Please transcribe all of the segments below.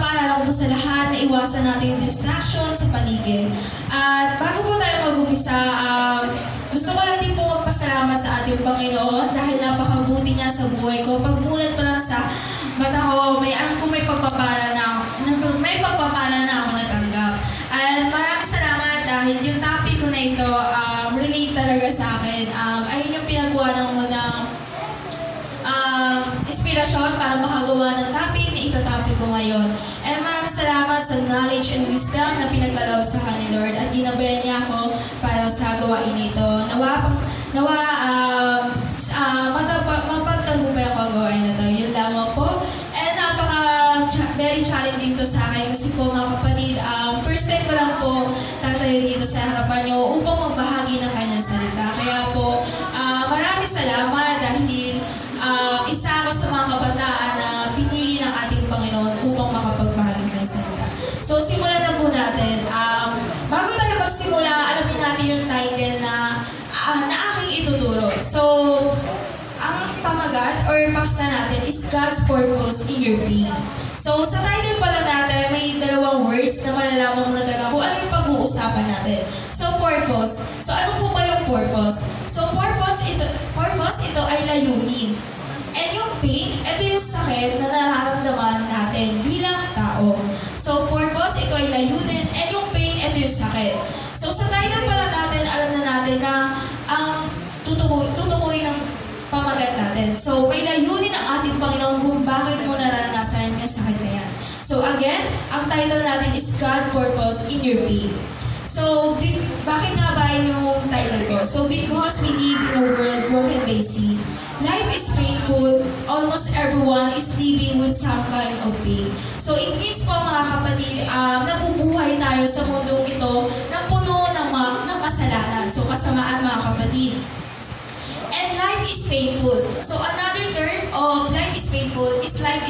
pinapaalala ko po sa lahat na iwasan natin yung distraction sa paligid. At bago po tayo mag-umpisa, gusto ko lang din po magpasalamat sa ating Panginoon dahil napakabuti niya sa buhay ko. Pagmulat pa lang sa mata ko, alam ko may pagpapala na ako natanggap. At maraming salamat dahil yung topic ko na ito, relate talaga sa akin. Ayun yung pinagawa ng inspirasyon para makagawa ng topic na ito-topic ko ngayon. And maraming salamat sa knowledge and wisdom na pinagkaloob sa akin ni Lord at ginabayan niya ako para sa gawain ito. Mapagtagumpay ako ang gawain na ito. Yun lamang po. And very challenging to sa akin kasi po mga kapatid, first time ko lang po tatayo dito sa harapan niyo upang magbahagi ng kanyang salita. Kaya po, maraming salamat dahil isa ako sa mga kabataan na pinili ng ating Panginoon upang makapagbahagi ng salita. So, simulan na po natin. Bago tayo magsimula, alamin natin yung title na aking ituturo. So, ang pamagat or paksa natin is God's purpose in your being. So, sa title pala natin, may dalawang words na malalaman mo na talaga kung ano yung pag-uusapan natin. So, purpose. So, ano po ba yung purpose? So, purpose ito ay layunin. And yung pain, ito yung sakit na nararamdaman natin bilang tao. So, purpose, ito ay layunin. And yung pain, ito yung sakit. So, sa title pala natin, alam na natin na ang tutukuyin ng pamagat natin. So, may layunin ang ating Panginoon kung bakit mo naranasan yung sakit na yan. So, again, ang title natin is God Purpose in Your Being. So, bakit nga ba yung title ko? So, because we live in a world broken by sin. Life is painful. Almost everyone is living with some kind of pain. So, it means po mga kapatid, nabubuhay tayo sa mundong ito na puno ng kasalanan. So, kasamaan mga kapatid. And life is painful. So another term of life is painful is life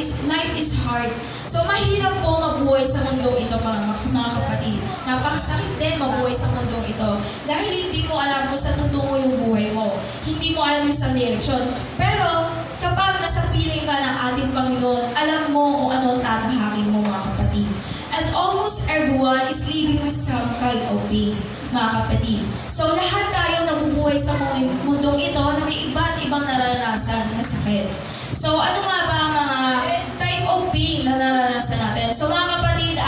is hard. So mahirap po mabuhay sa mundong ito mga kapatid. Napakasakit din mabuhay sa mundong ito. Dahil hindi mo alam kung saan tutungo yung buhay mo. Hindi mo alam yung sa direksyon. Pero kapag nasa piling ka ng ating Panginoon, alam mo kung ano tatahakin mo mga kapatid. And almost everyone is living with some kind of pain, mga kapatid. So, lahat tayo nabubuhay sa mundong ito na may iba't ibang naranasan na sakit. So, ano nga ba ang mga type of pain na naranasan natin? So, mga kapatid,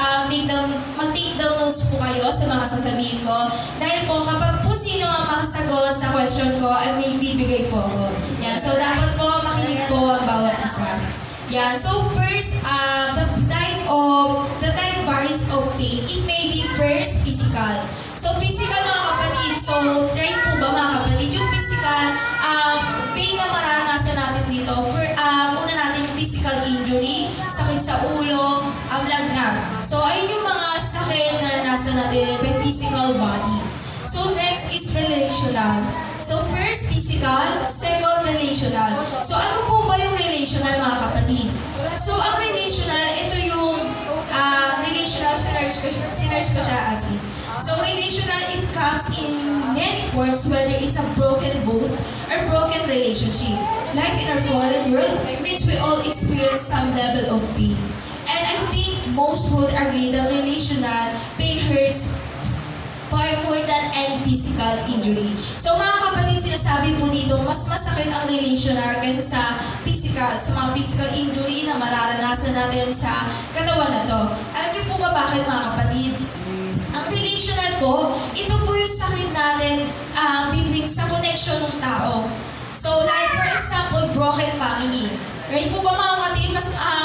mag-take down notes po kayo sa mga sasabihin ko. Dahil po, kapag po sino ang makasagot sa question ko, ay may bibigay po ako. Yan. So, dapat po makinig po ang bawat isa. Yan. So, first, the type varies of pain. It may be first physical. So, physical mga kapatid. So, right po ba mga kapatid? Yung physical, pain na maranasan natin dito. Una natin yung physical injury, sakit sa ulo, lagnat. So, ayun yung mga sakit na naranasan natin by physical body. So, next is relational. So, first physical, second relational. So, ano po ba yung relational mga kapatid? So, ang relational, ito yung relational, sinerge ko siya as in. So, relational, it comes in many forms, whether it's a broken bone or broken relationship. Life in our fallen world means we all experience some level of pain. And I think most would agree that relational pain hurts far more than any physical injury. So mga kapatid, sinasabi po dito, mas masakit ang relational kaysa sa mga physical injury na mararanasan natin sa katawan na to. Alam niyo po ba bakit mga kapatid? Ang relational po, ito po yung sakit natin between sa connection ng tao. So like for example, broken family. Right po ba mga kapatid,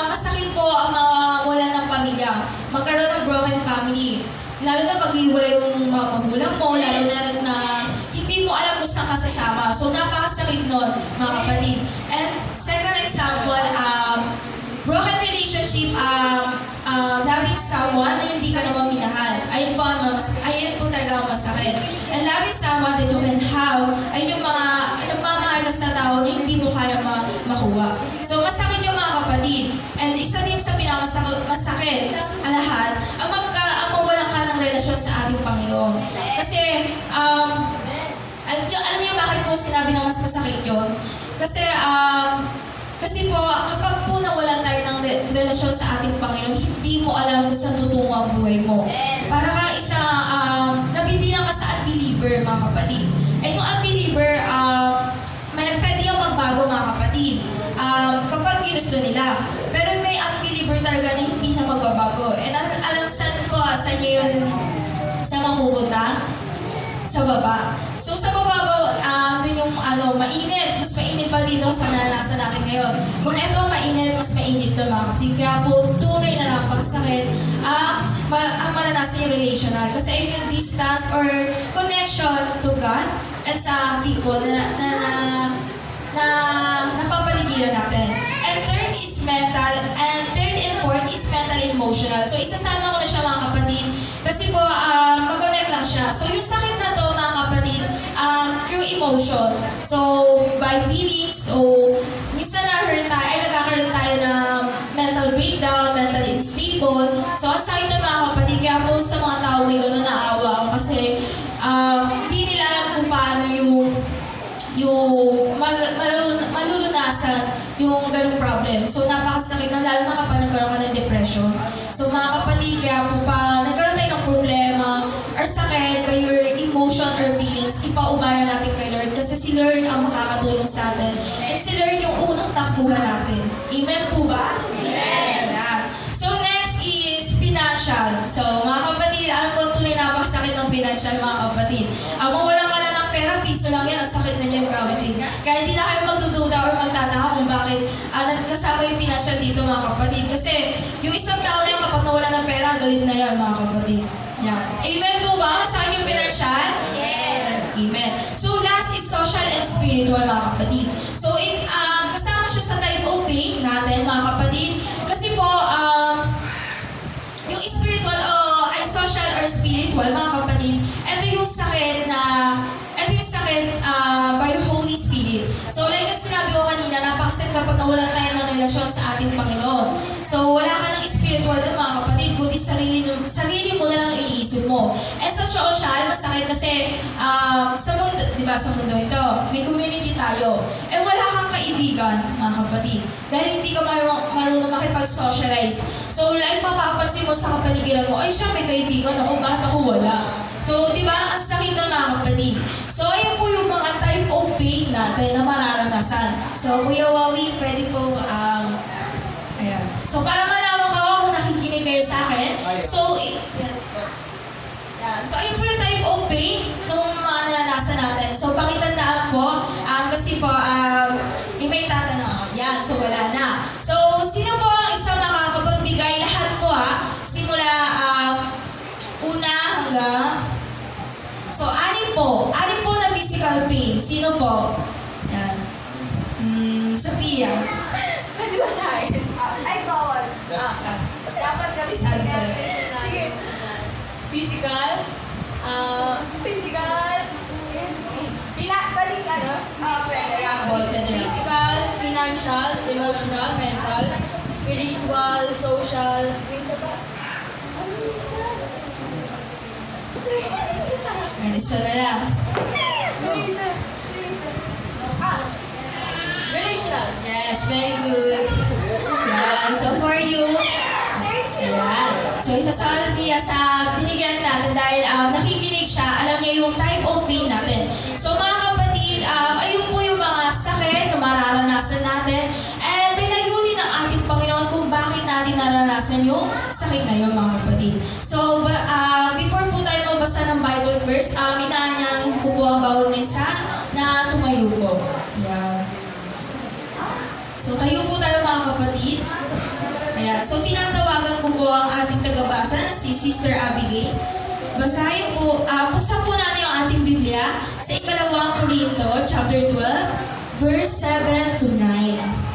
masakit po ang mawalan ng pamilya, magkaroon ng broken family. Lalo na pag-iwalay yung mga magulang mo, lalo na hindi mo alam kung saan ka sasama. So, napakasakit nun, mga kapatid. And second example, broken relationship, loving someone na hindi ka naman minahal. Ayun po talaga ang masakit. And loving someone that you can have, ayun yung mga nagmamahalas na tao na hindi mo kaya makuha. So, masakit yung mga kapatid. And isa din sa pinakamasakit ang lahat, ang mawalan ka ng relasyon sa ating Panginoon. Kasi, alam niyo bakit ko sinabi na mas masakit yun? Kasi, Kasi po, kapag po nawalan tayo ng relasyon sa ating Panginoon, hindi mo alam kung saan tutungo ang buhay mo. Para kang isa, nabibilang ka sa unbeliever, mga kapatid. And yung unbeliever, pwede yung magbago, mga kapatid. Kapag ginusto nila. Pero may unbeliever talaga na hindi na magbabago. And alam saan po, saan nyo yun, saan mapupunta? Sa baba. So sa baba, dun yung mainit. Mas mainit pa dito sa naranasan natin ngayon. Kung ito mainit, mas mainit to, mga kapatid. Kaya po, tunay na napakasakit ang maranasan yung relational. Kasi ayun yung distance or connection to God and sa people na napapaligiran natin. And third is mental, and third and fourth is mental and emotional. So isasama ko na siya, mga kapatid, kasi po mag-connect lang siya. So yung sakit na to, mga kapatid, through emotion. So by feelings, so minsan nagkakaroon tayo ng mental breakdown, mental unstable. So ang sakit na, mga kapatid, kaya po sa mga tao may gano'n naawa ako kasi hindi nila alam kung paano yung malulunasan yung ganung problem. So, napakasakit na, lalo na kapag nagkaroon ka ng depression. So, mga kapatid, kaya po pa nagkaroon tayo ng problema or sakit by your emotion or feelings, ipaubayan natin kay Lord kasi si Lord ang makakatulong sa atin. And si Lord yung unang takbuhan natin. Amen po ba? Amen! Yeah. So, next is financial. So, mga kapatid, alam ko tunay napakasakit ng financial, mga kapatid. Mawalan ka na ng pera, piso lang yan, ang sakit na yan, kapatid. Kaya hindi na kayo magdududa or magtataka kung bakit kasama yung financial dito, mga kapatid. Kasi yung isang tao na yan, kapag nawala ng pera, galit na yan, mga kapatid. Yan. Amen po ba? Masakit yung financial? Yes. Amen. So last is social and spiritual, mga kapatid. So kasama siya sa type of pain natin, mga kapatid. Kasi po, yung spiritual ay social or spiritual, mga kapatid, ito yung sakit by Holy Spirit. So like ang sinabi ko kanina, napakasakit kapag nawalan tayo ng relasyon sa ating Panginoon. So wala ka ng spiritual doon, mga kapatid, kundi sarili mo na lang iniisip mo. And sa social, masakit kasi sa mundo, di ba, sa mundo ito, may community tayo. And wala kang kaibigan, mga kapatid, dahil hindi ka marunong makipag-socialize. So like mapapansin mo sa kapaligiran mo, ay siya may kaibigan ako, bakit ako wala? So, di ba, ang sakit ng, mga kapatid. So, ayun po yung mga type of pain natin na mararanasan. So, Kuya Wally, pwede po, ayan. So, para malaman ko kung nakikinig kayo sa akin. So, yes po. Yan. So, ayun po yung type of pain nung mga naranasan natin. So, pakitandaan po, kasi po, may tatanong ako. Yan, so wala na. So, sino po ang isa makakapagbigay? Lahat po, simula, una hanggang... So, anim po na physical pain. Sino po? Yan. Sophia. Pwede ba sa akin? Ay, bawal. Dapat kami sa akin. Sige. Physical. Balik Physical, financial, emotional, mental, spiritual, social. Isa na lang. Relational. Yes, very good. Yan. So for you, ayan. So isa sa binigyan natin dahil nakikinig siya, alam niya yung type of pain natin. So mga kapatid, ayun po yung mga sakit na mararanasan natin. And pinayuhin ng ating Panginoon kung bakit natin naranasan yung sakit na yun, mga kapatid. So before po tayo magbasa ng Bible verse, inaanyang po ang bawat isa na tumayo po. Ayan. So tayo po tayo, mga kapatid. Ayan. So tinatawagan ko po ang ating tagabasa na si Sister Abigail. Basahin po, buksan po natin yung ating Biblia sa ikalawang Korinto, chapter 12, verse 7 to 9.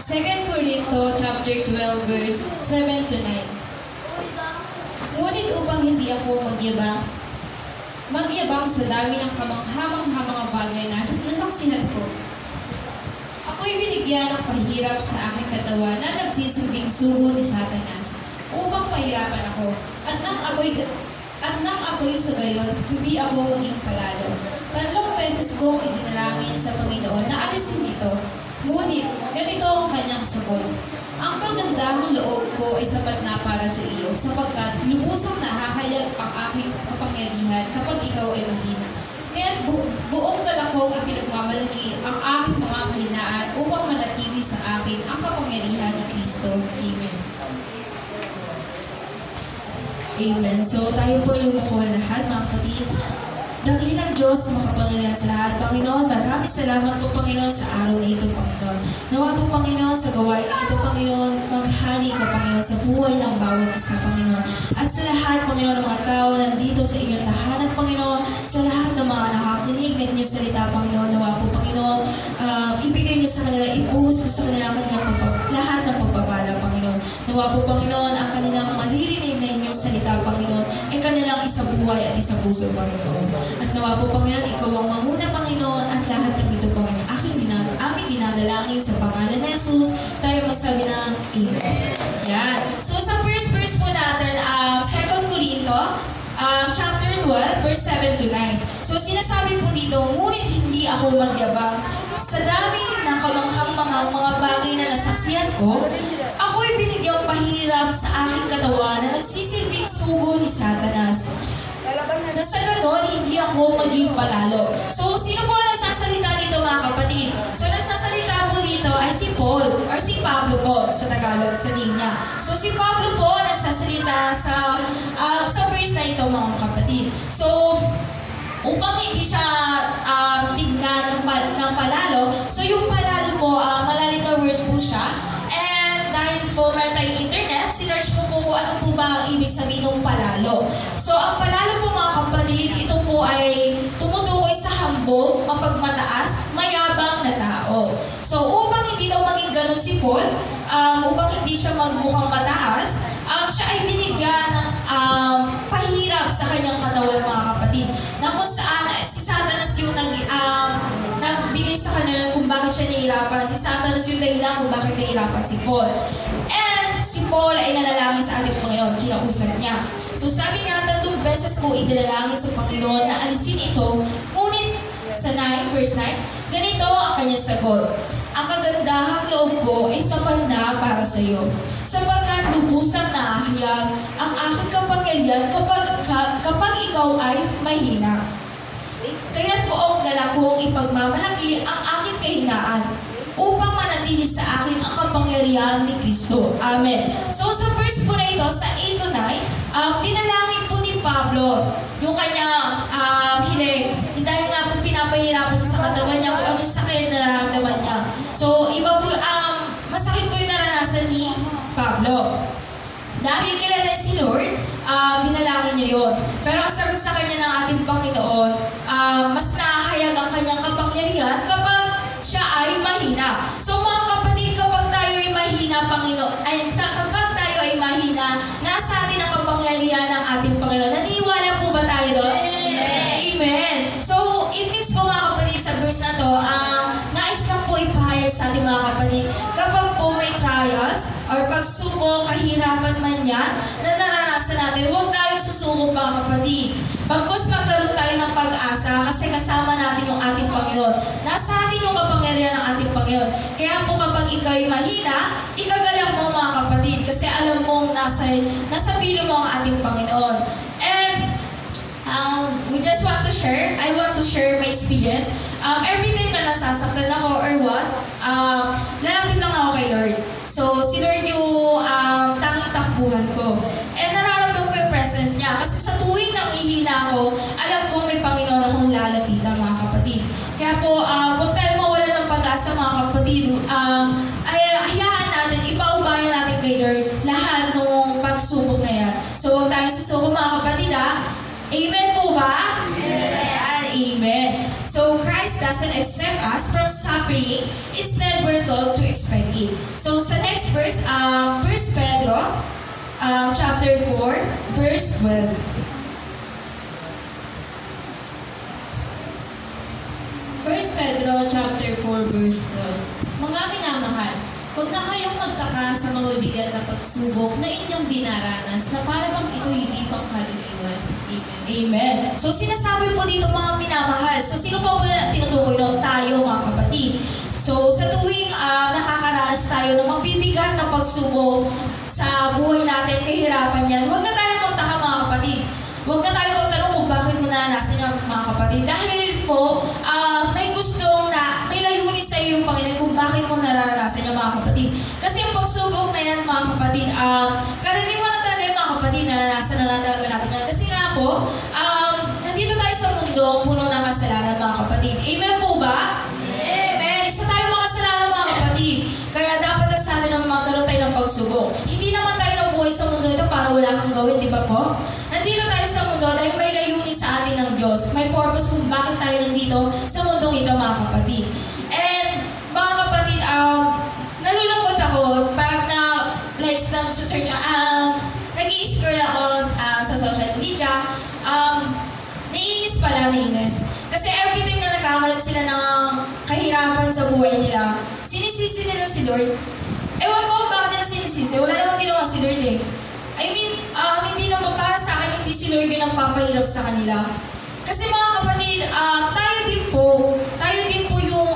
2 Korinto chapter 12 verse 7 to 9. Ngunit upang hindi ako magyabang sa dami ng kamangha-mangha bagay na nasaksihan ko. Ako'y binigyan ng pahirap sa aking katawan na nagsisilbing sugo ni Satanas upang pahirapan ako at nang ako'y sa gayon, hindi ako maging palalo. Tatlong beses kong idinalangin sa Panginoon na alisin ito. Ngunit, ganito ang kanyang sagot. Ang kagandahang loob ko ay sapat na para sa iyo, sapagkat lubusang nahahayag ang aking kapangyarihan kapag ikaw ay mahina. Kaya't buong galak kong ipinagmamalaki ang aking mga kahinaan upang manatili sa akin ang kapangyarihan ni Kristo. Amen. Amen. So tayo po lumukuha lahat, mga kapatid. Dakilang Diyos, makapangyarihan sa lahat. Panginoon, maraming salamat po, Panginoon, sa araw na ito, Panginoon. Nawa po, Panginoon, sa gawain na ito, Panginoon, maghali ka, Panginoon, sa buhay ng bawat isa, Panginoon. At sa lahat, Panginoon, ng mga tao nandito sa inyong tahanan, Panginoon, sa lahat ng mga nakakinig ng inyong salita, Panginoon, nawa po, Panginoon, ibigay niyo sa kanila, ibuhos ko sa kanila lahat ng pagpapala, Panginoon. Nawa po, Panginoon, ang kanilang maririnig na inyong salita, Panginoon, ay kanilang isabuhay at isapuso, Panginoon. At nawa po, Panginoon, ikaw ang manguna, Panginoon, at lahat ng ito, Panginoon. Aming dinadalangin sa pangalan ni Jesus, tayo magsabi ng Amen. Yan. So sa first verse po natin, 2 Corinto, chapter 12, verse 7 to 9. So sinasabi po dito, ngunit hindi ako magyabang. Sa dami ng kamanghang mga bagay na nasaksihan ko, ako'y binigyang pahirap sa aking katawan na nagsisilbing sugo ni Satanas. Na sa ganon, hindi ako maging palalo. So, sino po nagsasalita dito, mga kapatid? So, nagsasalita po dito ay si Paul, or si Pablo po, sa Tagalog, sa linya. So, si Pablo po nagsasalita sa verse na ito, mga kapatid. So, upang hindi siya tignan ng palalo, so yung palalo po, malalim na word po siya. And dahil po meron tayong internet, sinearch ko po kung ano po ba ang ibig sabihin ng palalo. So, ang palalo po, mga kapatid, ito po ay tumutukoy sa hambog, mapagmataas, mayabang na tao. So, upang hindi daw maging ganun si Paul, upang hindi siya magmukhang mataas, siya ay binigyan ng pahirap sa kanyang katawan, mga kapatid. Na kung saan, si Satanas yung nagbigay sa kanya kung bakit siya nahihirapan. Si Satanas yung dahilan kung bakit nahihirapan si Paul. And si Paul ay nanalangin sa ating Panginoon, kinausap niya. So sabi niya, 3 beses ko idinalangin sa Panginoon na alisin ito, ngunit sa 9, verse 9, ganito ang kanyang sagot. Ang kagandahang loob ko ay sapat na para sa iyo, sapagkat lubusang naahayag ang aking kapangyarihan kapag ikaw ay mahina. Kaya't buong galak kong ipagmamalaki ang aking kahinaan upang manatili sa akin ang kapangyarihan ni Kristo. Amen. So sa verse po na ito, sa 8 to 9, dinalangin po ni Pablo yung kanya hiling. Dahil nga po pinapahirapan sa katawan niya kung anong sakit na nararamdaman niya. So iba po, masakit po yung naranasan ni Pablo. Dahil kilala si Lord, dinalangin niya yun. Pero ang sagot sa kanya ng ating Panginoon, mas nahahayag ang kanyang kapangyarihan kapag siya ay mahina. So mga kapatid, kapag tayo ay mahina, kapag tayo ay mahina, nasa atin ang kapangyarihan ng ating Panginoon. Naniniwala po ba tayo doon? Amen. So it means po, mga kapatid, sa verse na to, nais lang po ipahayag sa ating mga kapatid, kapag po may trials, or pagsubok, kahirapan man yan, na naranasan natin, huwag tayong susuko, mga kapatid. Pagkus magkaroon tayo ng pag-asa kasi kasama natin yung ating Panginoon. Nasa atin yung kapangyarihan ng ating Panginoon. Kaya po kapag ikaw'y mahina, ikagalak mo, mga kapatid, kasi alam mong nasa pilo mo ang ating Panginoon. And we just want to share, I want to share my experience. Every time na nasasaktan ako or what, lalapit lang ako kay Lord. So, si Lord yung tanging takbuhan ko. And nararamdaman ko yung presence niya. Kasi sa tuwing nang ihina ako, alam ko may Panginoon akong lalapitan, mga kapatid. Kaya po, huwag tayo mawala ng pag-asa, mga kapatid. Hayaan natin, ipaubayan natin kay Lord lahat ng pagsubok na yan. So, huwag tayong susuko, mga kapatid, Amen po ba? Amen. Amen. So, Christ doesn't accept us from suffering. Instead, we're told to expect it. So, sa next verse, 1 Pedro, chapter 4, verse 12. 1 Pedro chapter 4 verse 12. Mga minamahal, Huwag na kayong magtaka sa mga bigat na pagsubok na inyong dinaranas na para bang ito hindi pang kaliliwan. Amen. Amen. So sinasabi po dito mga minamahal. So sino po tinutukoy nun? Tayo mga kapatid. So sa tuwing nakakaranas tayo ng mabibigat na pagsubok sa buhay natin, kahirapan yan, huwag na tayo magtaka mga kapatid. Huwag na tayo magtanong kung bakit mo naranasan yan mga kapatid. Dahil po, may layunin sa iyo yung Panginoon kung bakit mo nararanasan yan mga kapatid. Kasi yung pagsubok na yan mga kapatid, karaniwan na talaga yung mga kapatid, naranasan na lang talaga natin yan. Kasi nga po, nandito tayo sa mundo puno ng kasalanan mga kapatid. Amen po ba? Amen. Isa tayo mga kasalanan mga kapatid. Kaya dapat na sa atin na magkaroon tayo ng pagsubok. Hindi naman tayo nabuhay sa mundo ito para wala kang gawin, di ba po? Nandito tayo sa mundo dahil may layunin sa atin ng Diyos. May purpose kung bakit tayo nandito sa mundong ito mga kapatid. And mga kapatid, nalulungkot ako pag nag-search nag-i-scroll ako sa social media, naiinis. Kasi every time na nagkakaroon sila ng kahirapan sa buhay nila, sinisisi nila si Lord. Ewan ko bakit nila sinisisi. Wala namang ginawa si Lord eh. I mean, hindi naman para sa akin, hindi si Lord yung nagpapahirap sa kanila. Kasi mga kapatid, tayo din po yung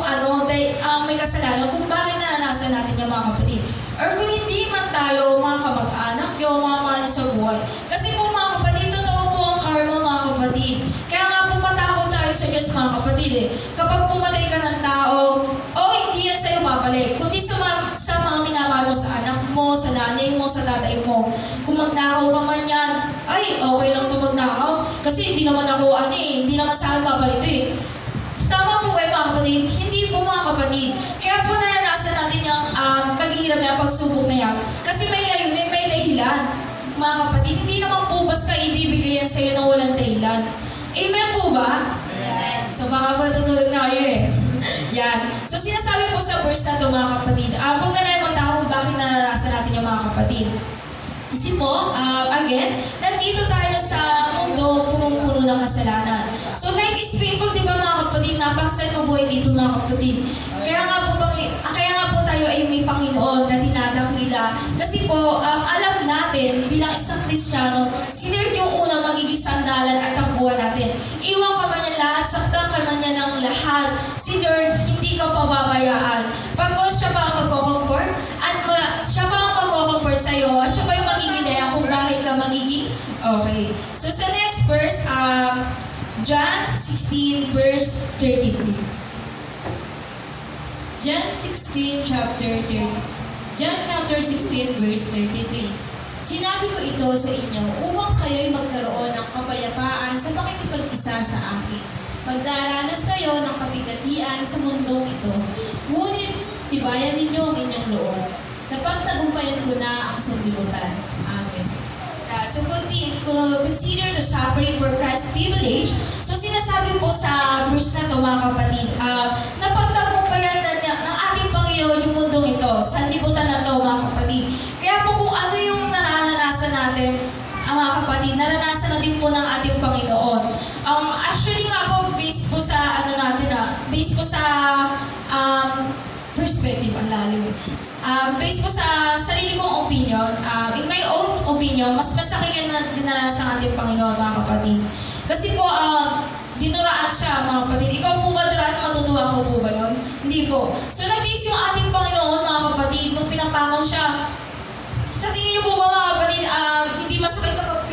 may kasalanan kung bakit naranasan natin yung mga kapatid. Or kung hindi man tayo, mga kamag-anak nyo, mga mahal sa buhay. Kasi po mga kapatid, totoo po ang karma mga kapatid. Kaya nga pumatakot tayo sa Diyos mga kapatid eh. Kapag pumatay ka ng tao, hindi yan sa'yo babalik. Kundi sa mga minamahal mo, sa anak mo, sa nanay mo, sa tatay mo. Kung magnakaw ka man yan, ay, okay lang ito magnakaw. Kasi hindi naman ako, hindi naman sa akin babalik ito eh. Tama po mga kapatid, hindi po mga kapatid. Kaya po naranasan natin yung paghihirap na pagsubok na yan. Kasi may layunin, may dahilan. Mga kapatid, hindi naman po basta ibibigay yan sa'yo ng walang dahilan. Amen po ba? Amen. So baka po tutulog na kayo eh. Yan. So sinasabi po sa verse na ito mga kapatid, huwag na tayo magtaka kung bakit naranasan natin yung mga kapatid. Kasi po, again, nandito tayo sa mundo punong-puno ng kasalanan. So life is painful, di ba mga kapatid? Napakasal mabuhay dito mga kapatid. Kaya nga po tayo ay may Panginoon na dinadakila. Kasi po, alam natin bilang isang Kristiyano, si Lord yung unang magiging sandalan at takbuhan natin. Iwan ka man niya lahat, saktan ka man niya ng lahat. Si Lord, hindi ka pababayaan. Pagkos siya pa ang magko-comfort, at siya pa ang magko-comfort sa'yo, at siya pa yung magiging daya kung bakit ka magiging okay. So sa next verse, John 16 verse 33. John chapter 16 verse 33. Sinabi ko ito sa inyo upang kayo'y magkaroon ng kapayapaan sa pakikipag-isa sa akin. Magdaranas kayo ng kabigatian sa mundong ito. Ngunit tibayan ninyo ang inyong loob. Napagtagumpayan ko na ang sanlibutan. Amen. So consider the suffering for Christ's privilege. So sinasabi po sa verse na ito mga kapatid, napagtagumpayan ng ating Panginoon yung mundong ito, sanlibutan na ito mga kapatid. Kaya po kung ano yung naranasan natin, mga kapatid, naranasan na din po ng ating Panginoon. Actually nga po, based po sa perspective, ang lalim. Based po sa sarili kong opinion, in my own opinion, mas masakit yung dinaranas ng ating Panginoon, mga kapatid. Kasi po, dinuraan siya, mga kapatid. Ikaw po ba duraan, matutuwa ko po ba nun? Hindi po. So, nag-tiis yung ating Panginoon, mga kapatid, nung pinapakaw siya. Sa tingin niyo po ba, mga kapatid, hindi masakit kapag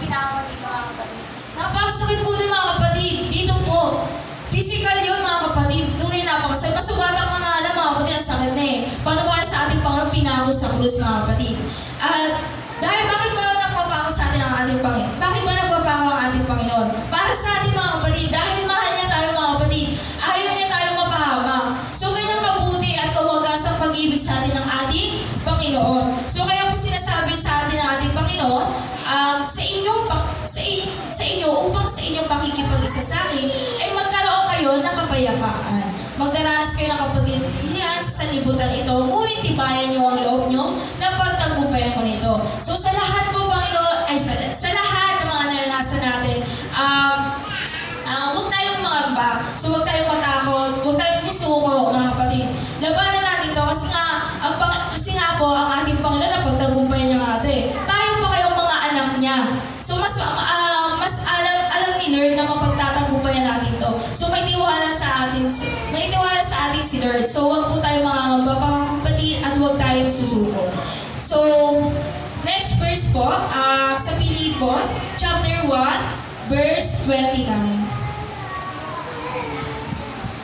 pinakaw dito, mga kapatid? Napakasakit po din, mga kapatid. Dito po. Physical yun, mga kapatid. Doon rin napakasakit. Masugatan ka nga alam, mga kapatid, ang sakit na eh. Paano pa kayo sa ating Panginoon pinako sa krus, mga kapatid? At dahil bakit ba nagpapako sa atin ang ating Panginoon? Bakit ba nagpapako ang ating Panginoon? Para sa ating mga kapatid, dahil mahal niya tayo, mga kapatid, ayaw niya tayong mapahamak. So, ganyan kabuti at kawagas ang pag-ibig sa atin ng ating Panginoon. So, kaya po sinasabi sa atin ng ating Panginoon, sa inyo, upang sa inyong pakikipag-isa sa akin, ay magkaroon kayo ng kapayapaan. Magdaranas kayo ng kapagilian sa sanlibutan ito, ngunit tibayan niyo ang loob niyo na pagtagumpayan ko nito. So sa lahat po, Panginoon, sa lahat ng mga naranasan natin, huwag tayong mangamba. So huwag tayong matakot, huwag tayong susuko, mga kapatid. Labanan natin to kasi nga, ang susuko. So, next verse po, sa Filipos, chapter 1, verse 29.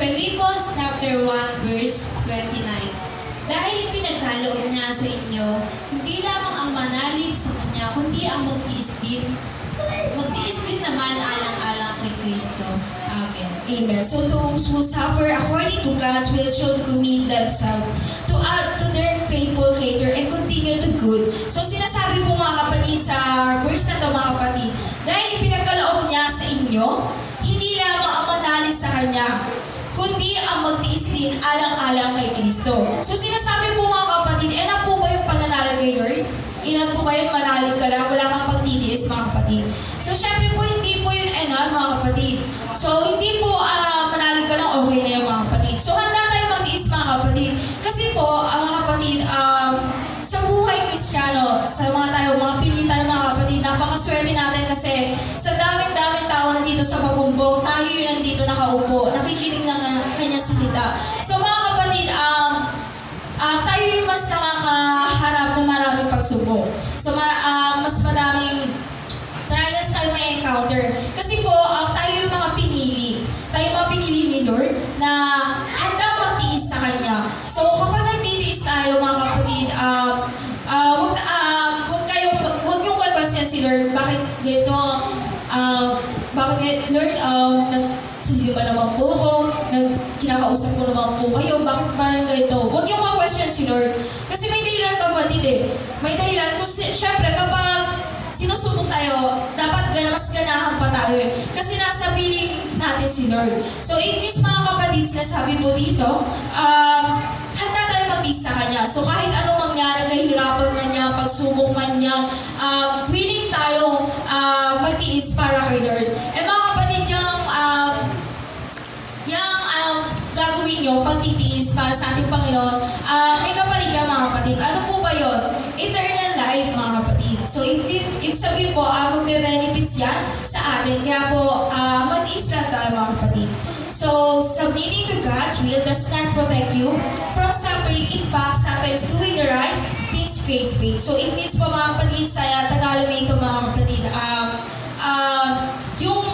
Filipos chapter 1 verse 29. Dahil pinagkaloob niya sa inyo, hindi lamang ang manalig sa Kanya, kundi ang magtiis din. Magtiis din naman alang-alang kay Kristo. Amen. Amen. So those who suffer according to God's will should commit themselves to their faithful Creator and continue to good. So sinasabi po mga kapatid sa verse na ito mga kapatid, dahil ipinagkaloob niya sa inyo, hindi lamang ang manalig sa Kanya, kundi ang magtiis din alang-alang kay Kristo. So sinasabi po mga kapatid, na po ba yung pananalig kay Lord? Ilan po ba yung manalig ka lang, wala kang pagtitiis mga kapatid? So syempre po, hindi po yun mga kapatid. So hindi po manalig ka lang, okay na yung mga kapatid. So handa tayo magtiis mga kapatid. Kasi po, mga kapatid, sa buhay Kristiyano, sa mga pili tayo mga kapatid, napakaswerte natin kasi sa daming tao nandito sa Magumbong, tayo yung nandito nakaupo, nakikinig ng kanyang salita. So mga kapatid, tayo yung mas nakakaharap ng maraming pagsubok. So mas madaming trials tayo may encounter. Kasi po, tayo yung mga pinili. Tayo yung mga pinili ni Lord na handang magtiis sa Kanya. So kapag nagtitiis tayo mga kapatid, huwag yung question si Lord, bakit ganito, bakit Lord, hindi ba naman po ako, kinakausap ko naman po kayo, bakit parang ganito? Huwag yung question si Lord. Kasi may dahilan kapatid May dahilan kung syempre kapag sinusubok tayo, dapat mas ganahan pa tayo Kasi nasa piling natin si Lord. So it means mga kapatid, sinasabi po dito, handa tayo magtiis sa Kanya. So kahit anong mangyari, kahirapan man niya, pagsubok man niya, willing tayo magtiis para kay Lord. And mga kapatid, yung gagawin nyo, pagtitiis para sa ating Panginoon, may kapaligan mga kapatid. Ano po ba yun? Eternal life mga kapatid. So if sabihin po, magbe-benefits yan sa atin. Kaya po, mag-tiis lang tayo mga kapatid. So, submitting to God's will does not protect you from suffering. In fact, sometimes doing the right things creates pain. So it means po mga kapatid, sa Tagalog na ito mga kapatid, yung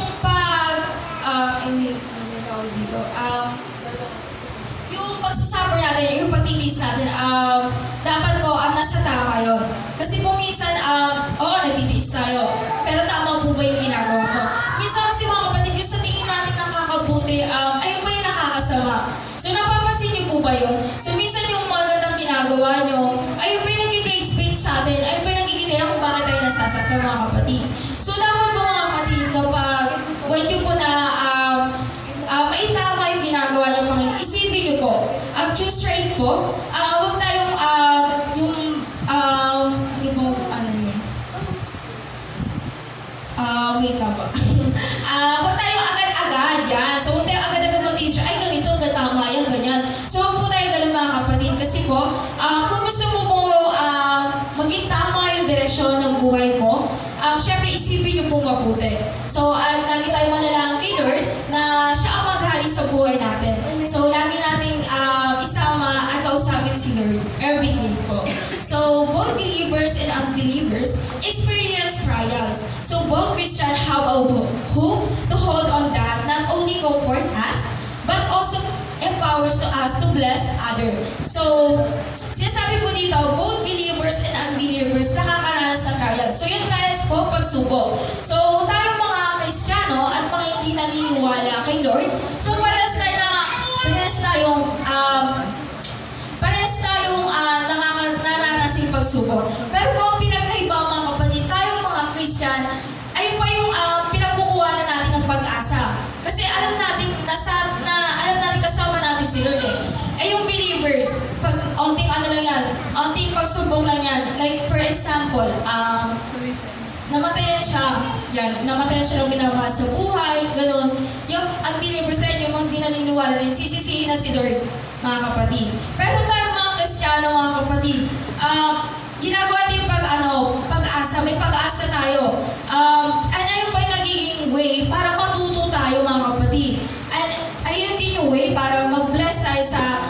yung pagsasuffer natin, yung pagtitiis natin, dapat po nasa tama yun. Kasi po minsan, nagtitiis tayo. Pero tama po ba yung ginagawa ko? Minsan kasi mga kapatid, yung sa tingin natin nakakabuti, ayun ba yung nakakasama? So napapansin niyo po ba yun? So minsan yung magandang ginagawa nyo, ayun ba yung nag-create space sa atin? Ayun ba yung nagiging kung bakit tayo nasasaktan mga kapatid? So dapat po mga kapatid, kapag when you po na maitama yung ginagawa ng Panginoon, isipin nyo po, choose right po, huwag tayong, wait ka po. Huwag tayong agad-agad yan. So, huwag tayong agad-agad mag-teacher, ay ganito, agad tama yan, ganyan. So, huwag po tayo ganun mga kapatid, kasi po, kung gusto mo po maging tama yung direksyon ng buhay mo, syempre isipin niyo po mabuti. So, lagi tayo manalangin kay Lord na siya ang maghari sa buhay natin. So, lagi nating isama at kausapin si Lord every day po. So, both believers and unbelievers experience trials. So, both Christians have a hope to hold on that not only comfort us, but also empowers us to bless others. So, sinasabi po dito, both believers and unbelievers nakakaranas ng trials. So, yung trials po, pagsubok. So, tayong mga Kristiyano at mga hindi naniniwala kay Lord, so parehas tayong nararanas yung pagsubok. Pero po, ang pinagkaiba mga kapatid, tayong mga Kristiyan, ay pa yung pinagkukuha na natin ng pag-asa. Kasi alam natin kasama natin si Lord yung believers, pag onting onting pagsubok lang yan. Like for example, namatayan siya ng minamahal sa buhay, ganun. Yung unbelievers na yung mga di naniniwala rin, sisisihin na si Lord, mga kapatid. Pero tayo mga Kristiyano, mga kapatid, ginagawa din pag-asa, may pag-asa tayo. And ayun pa yung nagiging way para matuto tayo, mga kapatid. And ayun din yung way para mag-bless tayo sa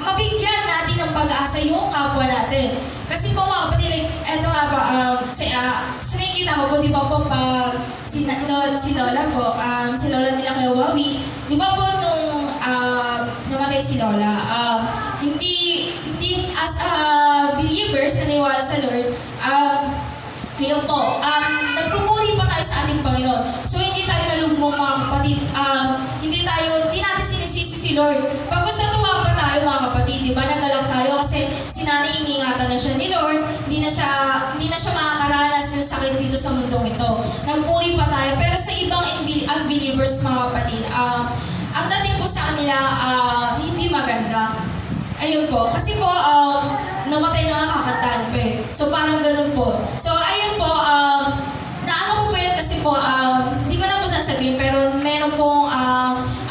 mabigyan natin ng pag-asa yung kapwa natin. natin. Kasi po mga kapatid, like, eto nga po, sa nakikita ko po, di ba po, pag si Lola po, si Lola nila kay Wawi, di ba po nung namatay si Lola, hindi as believers na naniwala sa Lord, ayun po, nagpupuri pa tayo sa ating Panginoon. So hindi tayo nalugmok mga kapatid, hindi natin sinisisi si Lord. Pag gusto tuwa pa tayo mga kapatid, di ba, nagalak tayo kasi si nanay iningatan na siya ni Lord, hindi na siya makakaranas yung sakit dito sa mundong ito. Nagpuri pa tayo, pero sa ibang unbelievers mga kapatid, ang dating po sa kanila, hindi maganda. Ayun po, kasi po, namatay na nga kakantaan pa eh. So parang ganun po. So ayun po, naano ko po yun kasi po, hindi ko na po sasabihin, pero meron pong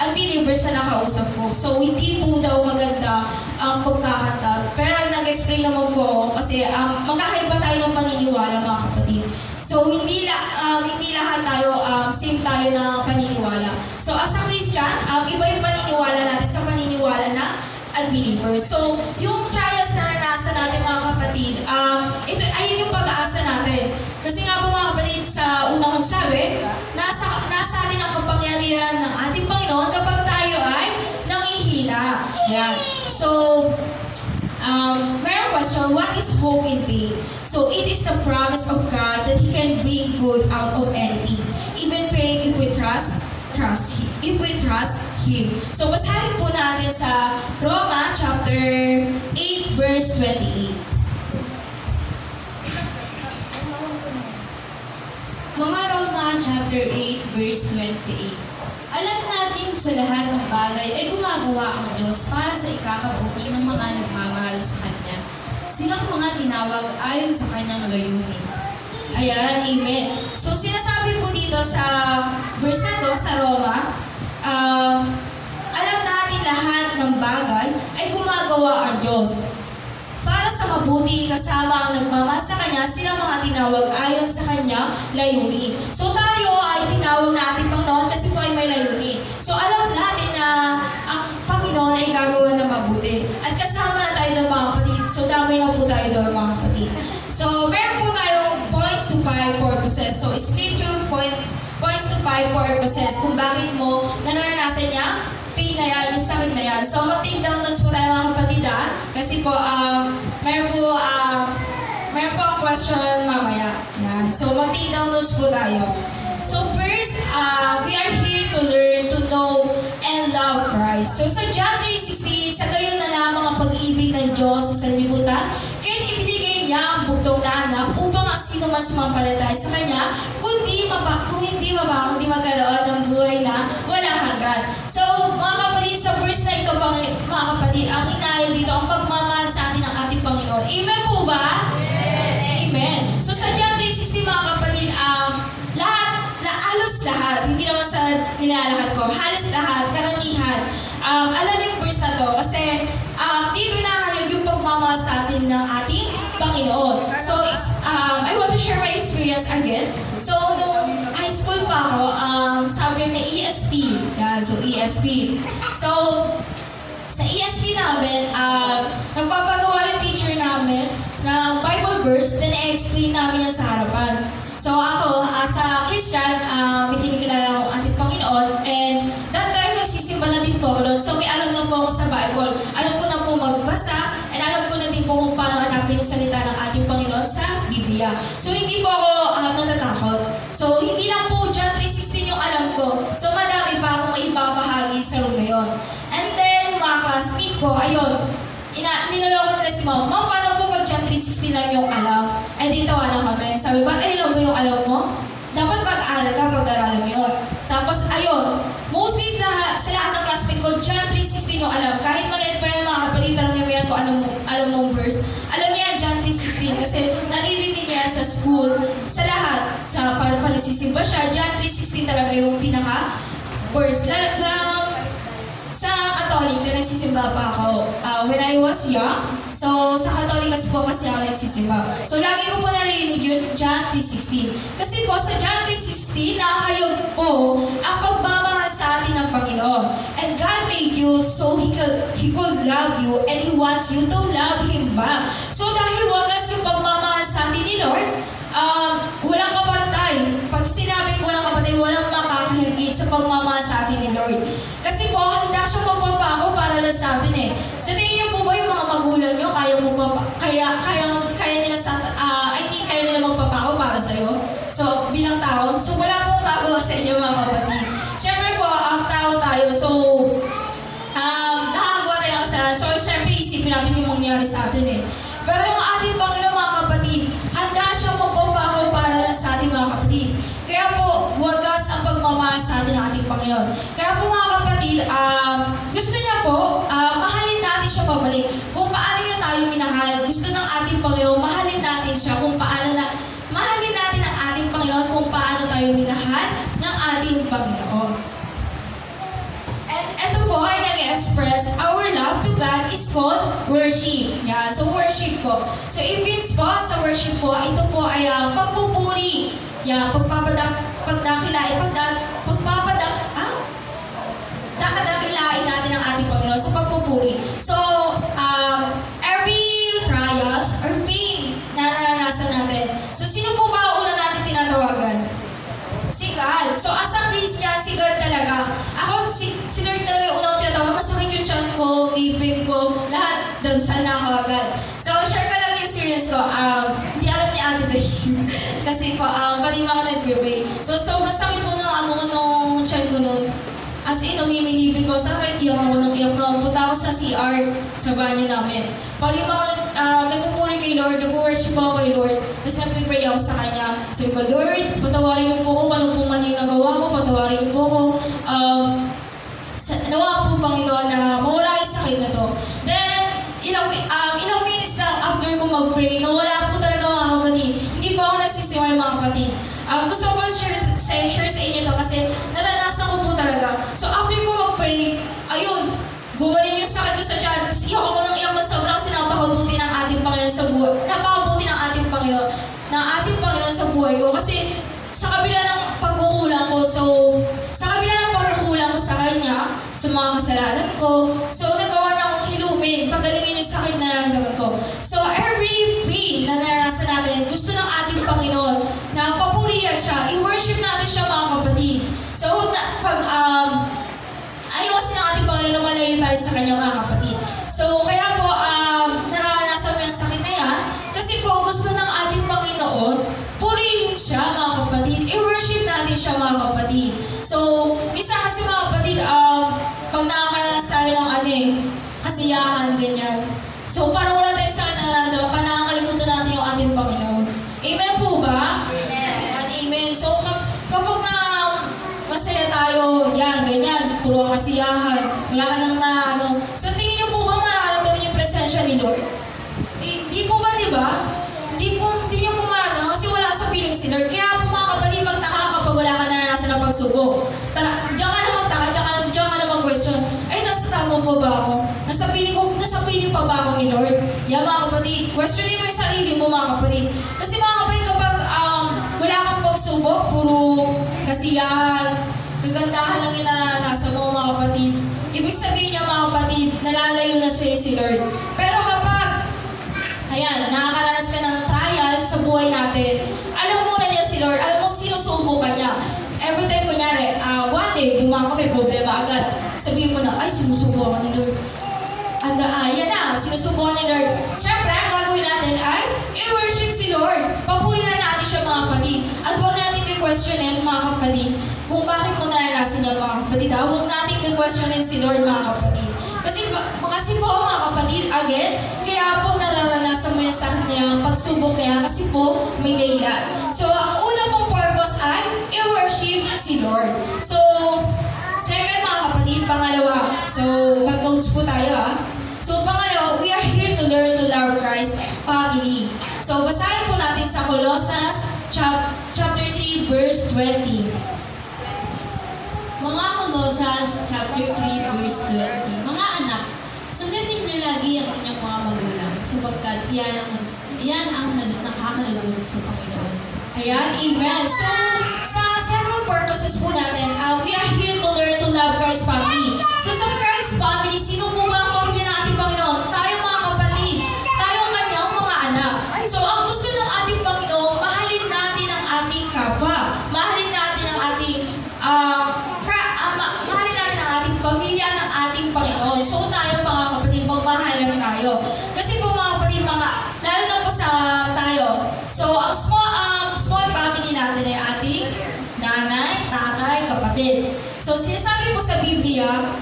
unbelievers na nakausap ko. So hindi po daw maganda ang pagkakanta. Pero nag-explain naman po ako kasi magkakaiba tayo ng paniniwala mga kapatid. So hindi lahat tayo, same tayo ng paniniwala. So as a Christian, iba yung paniniwala natin sa paniniwala na unbelievers. So, yung trials na naranasan natin mga kapatid, ayun yung pag-aasa natin. Kasi nga po mga kapatid, sa una kong sabi, nasa atin ang kapangyarihan ng ating Panginoon kapag tayo ay nangihina. Yan. So, mayroong question, what is hope in pain? So, it is the promise of God that He can bring good out of anything. Even pain if we trust Him. So, basahin po natin sa Roma chapter 8 verse 28. Mga Roma chapter 8 verse 28. Alam natin sa lahat ng bagay ay gumagawa ang Diyos para sa ikakabuti ng mga nagmamahal sa Kanya. Silang mga tinawag ayon sa Kanyang layunin. Ayan, amen. So, sinasabi po dito sa verse na to, sa Roma, alam natin lahat ng bagay ay gumagawa ang Diyos para sa mabuti kasama ang nagmamahal sa Kanya, silang mga tinawag ayon sa Kanya layunin. So tayo ay tinawag na ating Panginoon kasi po ay may layunin. So alam natin na ang Panginoon ay gagawa ng mabuti. At kasama na tayo ng mga kapatid. So dami na po tayo doon mga kapatid. So meron po tayong points to 5 purposes. So scripture points to 5 purposes kung bakit mo naranasan niya pain na yan, yung sakit na yan. So, mag-take down notes po tayo mga kapatid kasi po, mayroon po ang question mamaya. Yan. So, mag-take down notes po tayo. So, first, we are here to learn, to know, and love Christ. So, sa John 3:16, sa gayon na lamang ang pag-ibig ng Diyos sa sanlibutan, kaya ibinigay niya ang bugtong na anak upang ang sino man sumampalataya sa Kanya, kundi magkaroon ng buhay na walang hanggan. So, mga kapatid, sa verse na ito, mga kapatid, ang inayon dito, ang pagmamahal sa atin ng ating Panginoon. Amen po ba? Amen. So, sa John 3:16, mga kapatid, halos lahat, hindi naman sa nilalakad ko, halos lahat, karamihan, alam yung verse na to, kasi dito nakahayag yung pagmamahal sa atin ng ating Panginoon. So, I want to share my experience again. So, nung high school pa ako, subject na ESP. Yan, so ESP. So, sa ESP namin, nagpapagawa yung teacher namin ng Bible verse, then i-explain namin yan sa harapan. So ako, as a Christian, may kinikilala akong ating Panginoon, and that time nagsisimba na din po ako doon. So may alam na po ako sa Bible. Alam ko na po magbasa, and alam ko na din po kung paano hanapin yung salita ng ating Panginoon sa Biblia. So hindi po ako natatakot. So hindi lang po John 3:16 yung alam ko. So madami pa akong maibabahagi sa room na yun. And then, mga classmate ko, ayun, niloloko nila si Ma'am, Ma'am, paano po pag John 3:16 lang yung alam? Eh, di tawanan kami. Sabi, ba't ayun ba yung alam mo? Dapat pag-aaral ka, pag-aralan mo yun. Tapos, ayun, mostly sa lahat ng classmate ko, John 3:16 yung alam. Kahit maliit pa yan, mga kapatid, tanongin mo yan kung alam mong verse. Alam niya John 3:16 kasi naririnig niya yan sa school. Sa lahat, sa panagsisimba siya, John 3:16 talaga yung pinaka-verse. Sa Catholic, na nagsisimba pa ako when I was young. So, sa Catholic po kasi ako nagsisimba. So, lagi ko po narinig yun, John 3:16. Kasi po, sa John 3:16, nakakayog po ang pagmamahal sa atin ng Panginoon. And God made you so He could love you and He wants you to love Him back. So, dahil sa atin eh. Sa tingin niyo po ba yung mga magulang niyo, kaya nila kaya nila magpapako para sa'yo? So, bilang tao, so wala pong gagawa sa inyo mga kapatid. Siyempre po, ang tao tayo, so, nakagawa tayo ng kasalanan. So, siyempre, isipin natin yung mangyari sa atin eh. Pero yung ating Panginoon mga kapatid, handa siyang magpapako para lang sa ating mga kapatid. Kaya po, wagas ang pagmamahal sa atin ng ating Panginoon. Kaya po mga kapatid, gusto niya po, mahalin natin siya pabalik. Kung paano niya tayo minahal, gusto ng ating Panginoon, mahalin natin siya kung paano mahalin natin ang ating Panginoon kung paano tayo minahal ng ating Panginoon. And ito po ay nag-express, our love to God is called worship. Yeah, so worship po. So it means po, sa worship po, ito po ay pagpupuri. Yeah, dakadakilain natin ang ating Panginoon sa pagpupuri. So, every trials or pain na naranasan natin. So, sino po ba ang una natin tinatawagan? Si God. So, as a Christian, si God talaga. Ako, si Lord talaga yung unang tinatawagan. Masakit yung tiyan ko, ngipin ko, lahat dansan na ako agad. So, share ko lang yung experience ko. Hindi alam ni Ate Dahi. Kasi po, pati ako nag-pray. So, sobrang sakit po nung tiyan ko nun. As in, umiminipin ko. Sakit, iyak ako ng iyak nun. Punta ako sa CR, sa banyo namin. Pali ako nagpupuri kay Lord, nag-worship ako kay Lord. Tapos nag-pray ako sa Kanya. Sabi ko, Lord, patawarin niyo po ko kung anong pong maling nagawa ko. Patawarin niyo po ko. Nawa po, Panginoon, na mawala yung sakit na to. Then, ilang minutes lang after ko mag-pray, nawala po talaga mga kapatid. Hindi po ako nagsisiway mga kapatid. Gusto ko share sa inyo to kasi naranasan ko po talaga. So after ko mag-pray, ayun, gumaling yung sakit ko sa tiyan. Tapos iyak ako ng iyak sobra kasi napakabuti ng ating Panginoon sa buhay. Napakabuti ng ating Panginoon sa buhay ko. Kasi sa kabila ng pagkukulang ko, sa Kanya, sa mga kasalanan ko, so nagawa niya akong hilumin, pagalingin yung sakit na nararamdaman ko. So every pain na naranasan natin, gusto ng ating Panginoon na papurihan siya, i-worship natin siya mga kapatid. So ayaw kasi ng ating Panginoon na malayo tayo sa Kanya mga kapatid. So kaya po, naranasan mo yung sakit na yan, kasi po gusto ng ating Panginoon, purihin siya mga kapatid, i-worship natin siya mga kapatid. So, minsan kasi mga kapatid, pag nakakaranas tayo ng kasiyahan, ganyan. So, parang wala tayo sa nararamdaman, nakakalimutan natin yung ating Panginoon. Amen po ba? Amen. Amen. So, kapag na masaya tayo, yan, ganyan, puro kasiyahan, wala ka nang So, tingin niyo po ba mararamdaman yung presensya ni Lord? Hindi po ba, di ba? Hindi niyo po mararamdaman kasi wala sa piling si Lord. Kaya po mga kapatid, magtaka kapag wala ka naranasan ng pagsubok. Diyan ka na magtaka, diyan ka na mag-question. Ay, nasa tama po ba ako? Nasa piling pa ba ako ni Lord? Yan mga kapatid, questionin mo yung sarili mo mga kapatid. Kasi mga kapatid, kapag wala kang pagsubok, puro kasiyahan, kagandahan lang yung naranasan mo mga kapatid. Ibig sabihin niya mga kapatid, nalalayo na sa'yo si Lord. Pero kapag nakakaranas ka ng trial sa buhay natin, alam mo na niya si Lord, alam mo sinusubukan niya. Every time kunyari, one day, dumaan ka, may problema agad. Sabihin mo na, ay, sinusubukan ni Lord. Yan na, sinusubukan ni Lord. Siyempre, ang gagawin natin ay i-worship si Lord. Papurihan natin siya mga kapatid. At huwag natin i-questionin mga kapatid kung bakit mo naranasan niya mga kapatid. Huwag natin i-questionin si Lord mga kapatid. Kasi po mga kapatid, again, kaya po nararanasan mo yung sakit niya, pagsubok niya, kasi po may dahilan. So, ang una pong purpose ay i-worship si Lord. So, second mga kapatid, pangalawa. So, pag-notes po tayo So, pangalawa, we are here to learn to love Christ family. So, basahin po natin sa Colossians chapter 3, verse 20. Mga Colossians chapter 3, verse 20. Mga anak, sundin niyo lagi ang inyong mga magulang sapagkat yan ang nakakalugod sa Panginoon. Ayan, amen. So, sa second purposes po natin, we are here to learn to love Christ family. So, sa Christ family, sino po ba ang pamilya ng ating Panginoon? Tayo mga kapatid. Tayo ang kanyang mga anak. So, ang gusto ng ating Panginoon, mahalin natin ang ating kapwa. Mahalin natin ang ating pamilya ng ating Panginoon. So, tayo mga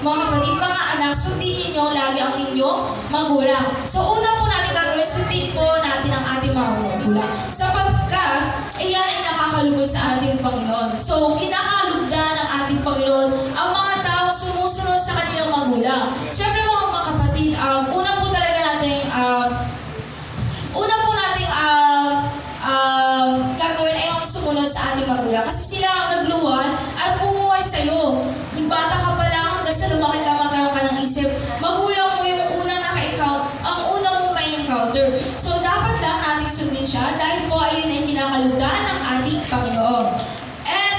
mga kapatid, mga anak, sundin ninyo lagi ang inyong magulang. So una po natin gagawin, sundin po natin ang ating mga magulang. Sapagkat, iyan ay nakakalugod sa ating Panginoon. So kinakalugdan ng ating Panginoon ang mga tao sumusunod sa kanilang magulang. Siyempre mga kapatid, una po talaga natin, gagawin ay ang sumunod sa ating magulang. Kasi sila ang nagluwan at bumuhay sa'yo. Yung bata ka pa lang, hanggang sa lumaki ka, magkaroon ka ng isip, magulang mo yung unang ang unang mo may encounter. So dapat lang nating sundin siya dahil po ayun ay kinakalugdan ng ating Panginoon. And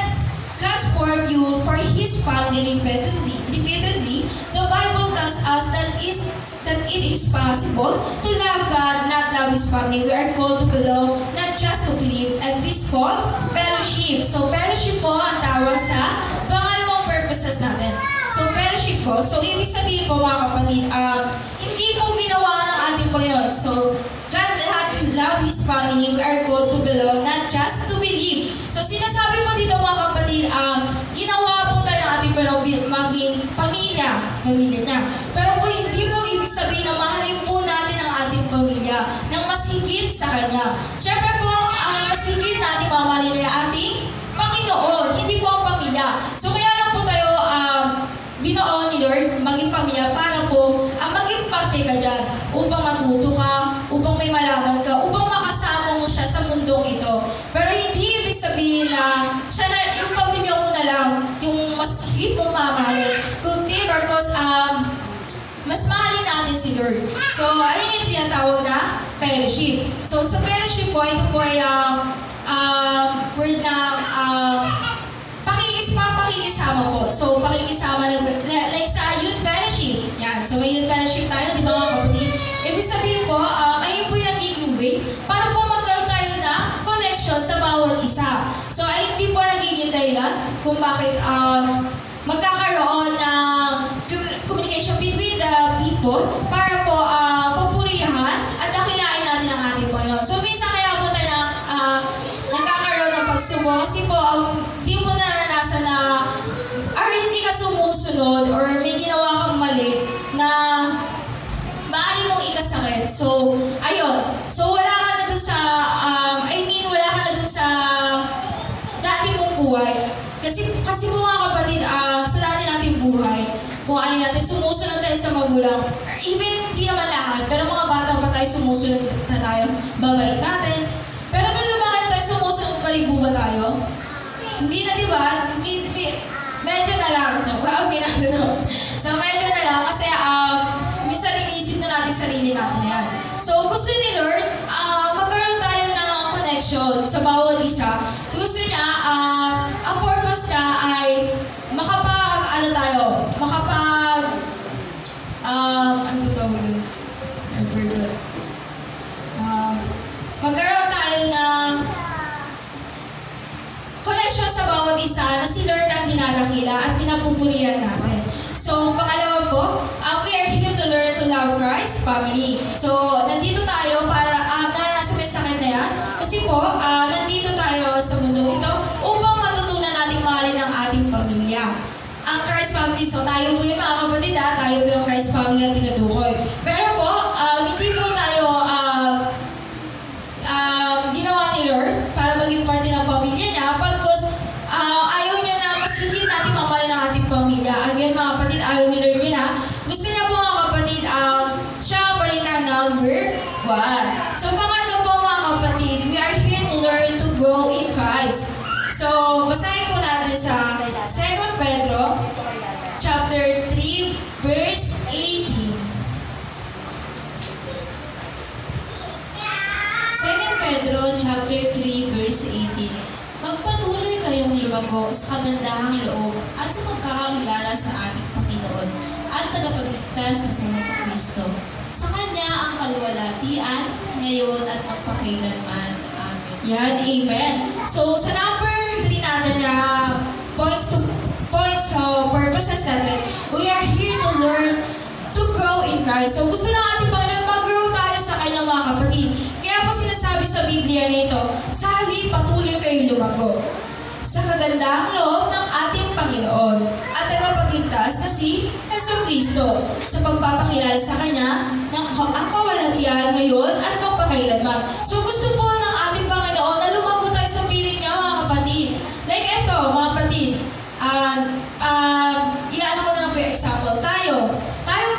God spoke you for His family repeatedly. The Bible tells us that it is possible to love God, not love His family. We are called to belong, not just to believe. And this called fellowship. So fellowship po ang tawag sa pangalawang purposes natin. So fellowship po. So ibig sabihin po mga kapatid, hindi po ginawa ng ating Panginoon. So God love His family. We are called to belong, not just to believe. So sinasabi po dito mga kapatid, ginawa po tayo ng ating Panginoon maging pamilya na. Pero po hindi po ibig sabihin na mahalin po natin ang ating pamilya ng mas higit sa Kanya. Siyempre po, ang mas higit natin mamahalin ay ating Panginoon, hindi po ang pamilya. So kaya lang po tayo binuo ni Lord maging pamilya para po maging parte ka dyan upang matuto ka, upang may malaman ka, upang makasama mo siya sa mundong ito. Pero hindi ibig sabihin na siya na, yung pamilya mo na lang yung mas higit mong mamahalin. Kundi because mas mahalin natin si Lord. So ayun yung tinatawag na fellowship. So sa fellowship po, ito po ay word ng pakikisama po. So, pakikisama like sa youth fellowship. Yan. So, may youth fellowship tayo, di ba mga kapatid? Ibig sabihin po, ayun po yung nagiging way para po magkaroon tayo na connection sa bawat isa. So, ayun din po nagiging dahilan kung bakit magkakaroon ng communication between the people para po papuriyahan at dakilain natin ang ating Panginoon. So, minsan kaya po tayo na nagkakaroon ng pagsubok kasi po, di mo naranasan na or hindi ka sumusunod or may ginawa kang mali na maaari mong ikasakit. So, ayun. So, wala ka na dun sa, wala ka na dun sa dati mong buhay. Kasi po mga kapatid, sa dati nating buhay, kung ano natin, sumusunod tayo sa magulang. Even, hindi naman lahat, pero mga bata pa tayo, sumusunod na tayo, babait natin. Pero nung lumaki na tayo, sumusunod pa rin ba tayo? Hindi na, di ba? Medyo na lang. So, medyo na lang kasi minsan iniisip na natin sarili natin yan. So, gusto ni Lord, magkaroon tayo ng connection sa bawat isa. Gusto niya, ang purpose niya ay ano tawag dun? I forgot. Magkaroon tayo ng connection sa bawat isa na si Lord ang dinadakila at pinapupurihan natin. So, pangalawa po, we are here to learn to love Christ family. So, nandito tayo para naranasan mo sa akin na yan. Kasi po, nandito tayo sa mundo ito upang matutunan natin mahalin ang ating pamilya. Ang Christ family, so tayo po yung mga kapatid, tayo po yung Christ family na tinutukoy. Pero po, hindi po tayo ginawa ni Lord para maging parte ng pamilya niya pagkos ayaw niya na mas hindi natin mamahalin ang ating pamilya. Again mga kapatid, ayaw ni Lord yun Gusto niya po mga kapatid, siya pa rin ang number 1. So pangatlo po mga kapatid, we are here to learn to grow in Christ. So basahin po natin sa 2 Pedro chapter 3 verse 18. 2 Pedro chapter 3 verse 18. Magpatuloy kayong lumago sa kagandahang loob at sa pagkakakilala sa ating Panginoon at tagapagligtas na si Kristo. Sa Kanya ang kaluwalhatian ngayon at magpakailanman. Amen. Yan, amen. So sa number 3 natin na points o purposes natin, we are here to learn to grow in Christ. So gusto na ating Panginoon mag-grow tayo sa Kanya mga kapatid. Kaya po sinasabi sa Biblia nito, sa halip patuloy kayong lumago sa kagandahang loob ng ating Panginoon Panginoon at tagapagligtas na si Jesucristo sa pagpapakilala sa Kanya ng ang kawalhatian ngayon at magpakailanman. So gusto po ng ating Panginoon na lumago tayo sa piling niya, mga kapatid. Like ito, mga kapatid, iano ko na lang po yung example. Tayo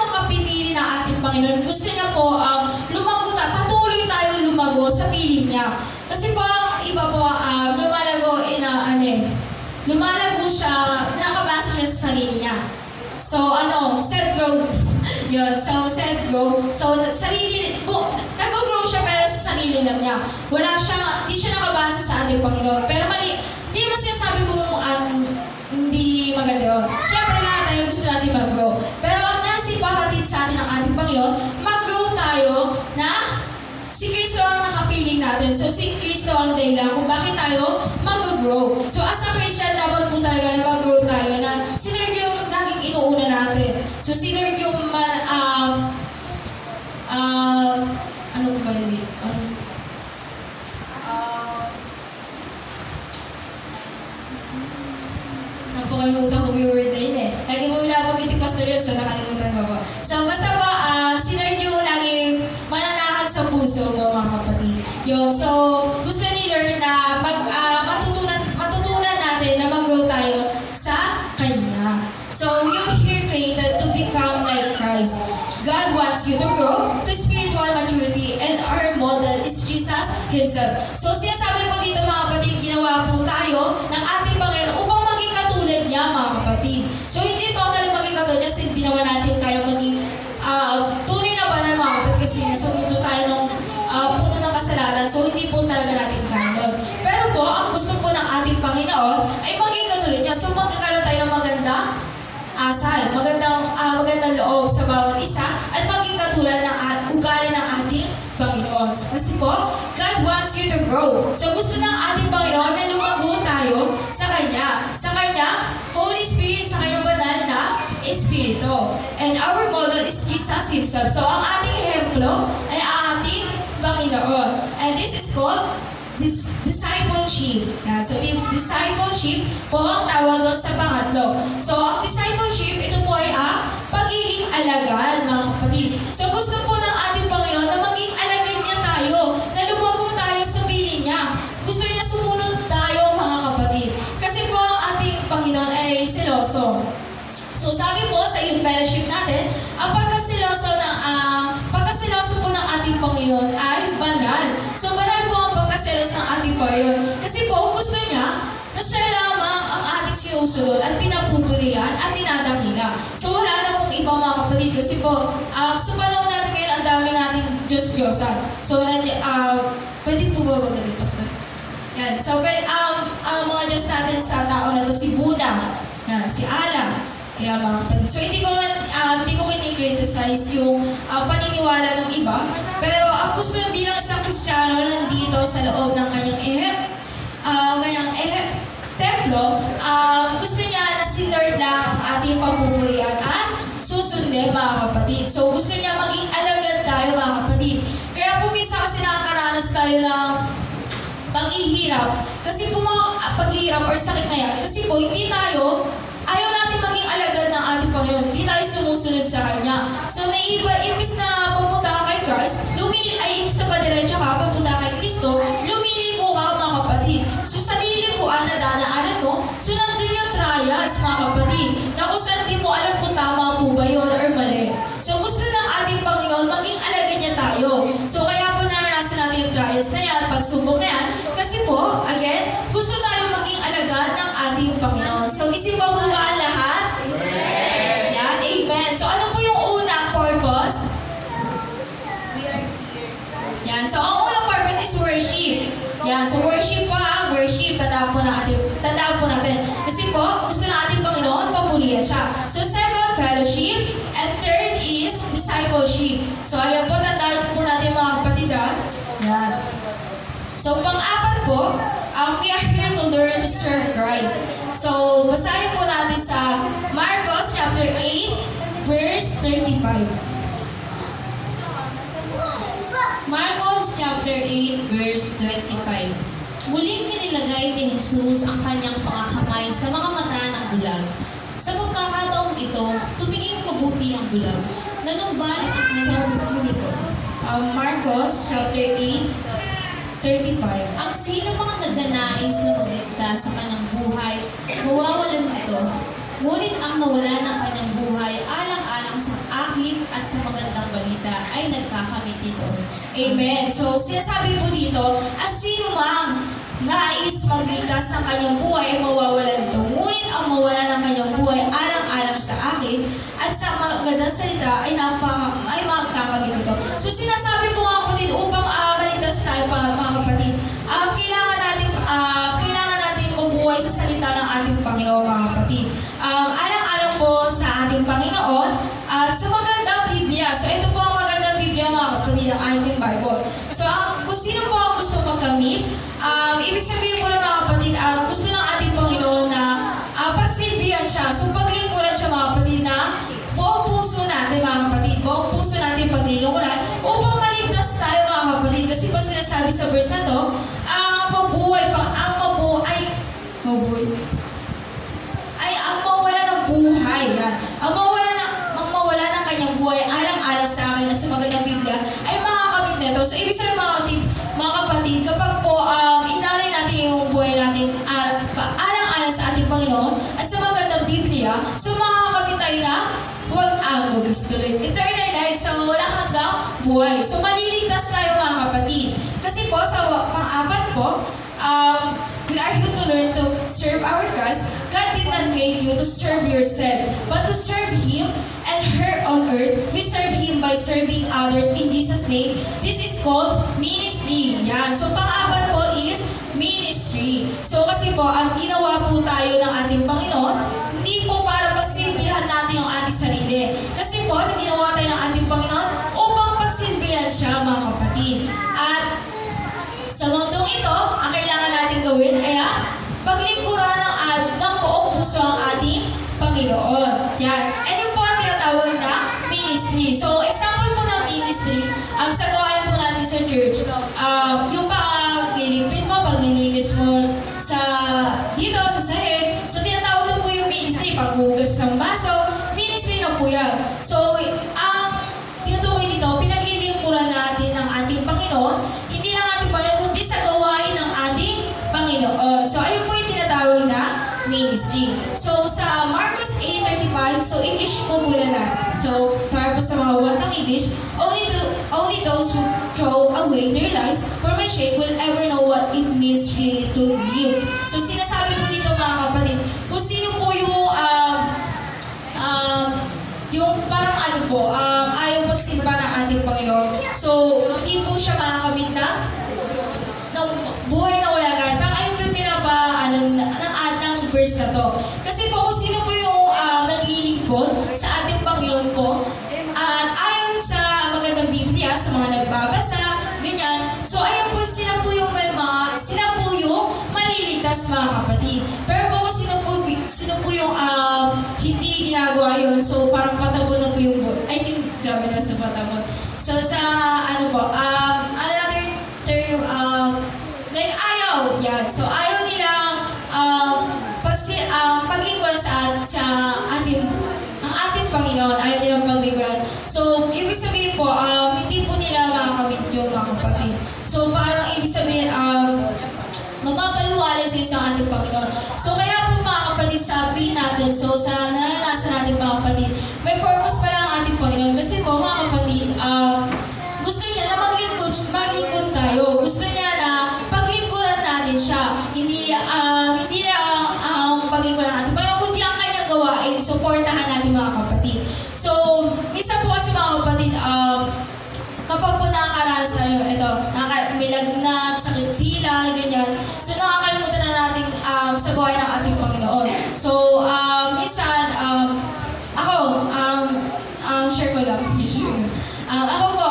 mga pinili ng ating Panginoon, gusto niya po lumago tayo, patuloy tayong lumago sa piling niya. Kasi po ang iba po, lumalago siya, nakabasa siya sa sarili niya. So, self-growth. Yun, so self-growth. So, sarili, nag-grow siya pero sa sarili lang niya. Hindi siya nakabasa sa ating Panginoon. Pero mali, hindi mo sinasabi kung hindi maganda yun. Siyempre lahat tayo gusto natin mag-grow. Pero ang nasipahatid sa atin ng ating Panginoon, mag-grow tayo na si Kristo ang nakapiling natin. So, si Kristo ang dahilan kung bakit tayo mag-grow. So, as a Christian, dapat po talaga na mag-grow tayo na si Lord yung laging inuuna natin. So, si Lord yung ano ba yun? Napakalimutan ko yung word na yun eh. Lagi mo wala pag-iti pastor yun, so nakalimutan ko po. So, basta po, si Lord yung laging mananahan sa puso mo, mga kapatid. Yun. So, gusto ni Lord na matutunan natin na mag-grow tayo sa Kanya. So, you're here created to become like Christ. God wants you to grow to spiritual maturity and our model is Jesus Himself. So, sinasabi po dito, mga kapatid, ginawa po tayo ng ating Panginoon upang maging katulad niya, mga kapatid. So, hindi totally maging katulad niya, hindi naman natin kaya maging tunay na banal, mga kapatid, kasi nasa mundo tayo ng puno ng kasalanan, so hindi po talaga natin kaya. Pero po, ang gusto po ng ating Panginoon ay maging katulad niya. So, magkakaroon tayo ng magandang asal, magandang loob sa bawat isa, at maging katulad ng ugali ng ating Panginoon. Kasi po, God wants you to grow. So, gusto ng ating Panginoon na lumago tayo sa Kanya. Sa Kanya, Holy Spirit, sa Kanyang banal na Espiritu. And our model is Jesus Himself. So, ang ating ehemplo ay ang ating Panginoon. And this is called discipleship. So, discipleship po ang tawag doon sa pangatlo. So, ang discipleship, ito po ay pagiging alagad, mga kapatid. So, gusto po ng ating Panginoon na maging alagad niya tayo, na lumago tayo sa piling niya. Gusto niya sumunod tayo, mga kapatid. Kasi po ang ating Panginoon ay seloso. So, sabi po sa youth fellowship natin, ang pagkasiloso po ng ating Panginoon ay banal. So, banal po ang pagkasilos ng ating Panginoon. Kasi po, gusto niya na siya lamang ang ating sinusunod at pinapupurihan at dinadakila. So, wala na pong iba, mga kapatid. Kasi po, sa panahon natin ngayon, ang dami nating Diyos-Diyosan. So, pwede po ba magaling, Pastor? Yan. So, ang mga Diyos natin sa tao na to, si Buddha, yan, si Allah. Kaya mga kapatid. So, hindi ko kini-criticize yung paniniwala ng iba. Pero ang gusto bilang isang Kristiyano nandito sa loob ng kanyang templo, gusto niya na si Lord lang ang ating papupurihan at susundin, mga kapatid. So, gusto niya maging alagad tayo, mga kapatid. Kaya po minsan kasi nakakaranas tayo ng paghihirap. Kasi po paghihirap or sakit na yan. Kasi po, ayaw natin maging alagad ng ating Panginoon. Hindi tayo sumusunod sa Kanya. So, imbis na pupunta ka kay Christ, imbis na padiretso ka, pupunta kay Kristo, lumiliko ka, mga kapatid. So, sa lilikuan na dadaanan mo, so nandun yung trials, mga kapatid, na kung saan di mo alam kung tama po ba yun or mali. So, gusto ng ating Panginoon, maging alagad niya tayo. So, kaya po naranasan natin yung trials na yan, pagsubok na yan, kasi po, again, gusto tayo maging alagad ng ating Panginoon. So, isipan mo ba ang lahat? Amen. Yan, amen. So, ano po yung unang purpose? We are here. Yan, so ang unang purpose is worship. Yan, so worship pa, worship, tandaan po natin. Kasi po, gusto na ating Panginoon, papurihan siya. So, second, fellowship, and third is discipleship. So, ayan po, tandaan po natin, mga kapatid, yan. So, pang-apat po, we are here to learn to serve Christ. So, basahin po natin sa Marcos chapter 8, verse 35. Marcos chapter 8, verse 25. Muling inilagay ni Jesus ang kanyang pangakamay sa mga mata ng bulag. Sa pagkakataong ito, tumingin mabuti ang bulag. Nanumbalik ang kanyang punito. Marcos chapter 8, 35. Ang sino mga nagnanais na magligtas sa kanyang buhay, mawawalan ito. Ngunit ang nawala ng kanyang buhay, alang-alang sa akin at sa magandang balita, ay nagkakamit ito. Amen. So, sinasabi po dito, ang sino mang nais magligtas ng kanyang buhay ay mawawalan ito. Ngunit ang mawala ng kanyang buhay alang-alang sa akin at sa magandang salita ay magkakamit ito. So, sinasabi po nga po din upang maligtas tayo mga kapatid, kailangan natin mabuhay sa salita ng ating Panginoon mga kapatid. Alang-alang po sa ating Panginoon at sa magandang Biblia. So, ito po ang magandang Biblia mga kapatid ng ating Bible. So, kung sino po ang gusto magkamit, ibig sabihin po ng mga kapatid, gusto ng ating Panginoon na pagsilbihan siya. So, paglingkuran siya mga kapatid na buong puso natin mga kapatid, buong puso natin paglilingkuran upang maligtas tayo mga kapatid. Kasi po sinasabi sa verse na to, ang mawala ng buhay. Yan. Ang mawala ng kanyang buhay alang-alang sa akin at sa magandang Biblia ay makakamit nito. So, ibig sabihin mga kapatid, kapag po inalay natin yung buhay natin alang-alang sa ating Panginoon at sa magandang Biblia, so makakamit tayo na gusto rin. Eternal life, so wala hanggang buhay. So, maliligtas tayo mga kapatid. Kasi po, sa pang-apat po, we are here to learn to serve our God. God did not create you to serve yourself, but to serve Him and her on earth. We serve Him by serving others in Jesus' name. This is called ministry. Yan. So, pang-apat po is ministry. So, kasi po, ang ginawa po tayo ng ating Panginoon, hindi po para pagsilbihan natin yung ating sarili. Kasi po, ginawa tayo ng ating Panginoon upang pagsilbihan siya, mga kapatid. At sa mundong ito, ang kailangan natin gawin ay paglingkuran ng buong puso ang ating Panginoon. Yan. And yun po ang tinatawag na ministry. So, example po ng ministry, sa gawain po natin sa church, yung paglilipin mo, paglilinis mo dito, sa sahig. So, tinatawag na po yung ministry. Paghugas ng baso, ministry na po yan. So, ang tinutukoy dito, pinaglilingkuran natin ng ating Panginoon, hindi lang ating Panginoon, kundi sa gawain ng ating Panginoon. So, ayun po yung tinatawag na ministry. So, sa Marcos 8:35, so English po muna natin. So, para po sa mga watang English, only those who throw away their lives for my sake will ever know what it means really to live. So, sinasabi po dito mga kapatid, kung sino po yung parang ayaw pagsimba ng ating Panginoon. So, hindi po siya makakamit ng buhay na wala gan. Parang ayun po yung ng verse na to. Kasi po, kung sino po yung naglilingkod sa ating Panginoon po, at ayon sa magandang Biblia, sa mga nagbabasa, ganyan. So, ayun po, sila po yung maliligtas mga kapatid. Pero po, kung sino po yung hindi ginagawa yun, so parang patabo na po yung grabe na sa patabo. So, sa another term, like ayaw, yan. So, ayaw nilang paglingkuran sa ang ating Panginoon, ayaw nilang paglingkuran. So, ibig sabihin po, hindi po nila makakamit yun mga kapatid. So, parang ibig sabihin, mapapaluwalay sa ating Panginoon. So, kaya po mga kapatid, sabi natin, so sa naranasan natin mga kapatid, may purpose pala ang ating Panginoon. Kasi po mga kapatid, gusto niya na maglingkod tayo. Gusto niya na paglingkuran natin siya. Hindi paglingkuran natin. Pero kundi ang kanyang gawain, supportahan natin mga kapatid. So, minsan po kasi mga kapatid, kapag po nakakaranas tayo, may lagnat, sakit dila, ganyan. So, nakakalimutan na natin sa gawain ng ating Panginoon. So, minsan, share ko lang. Ako po,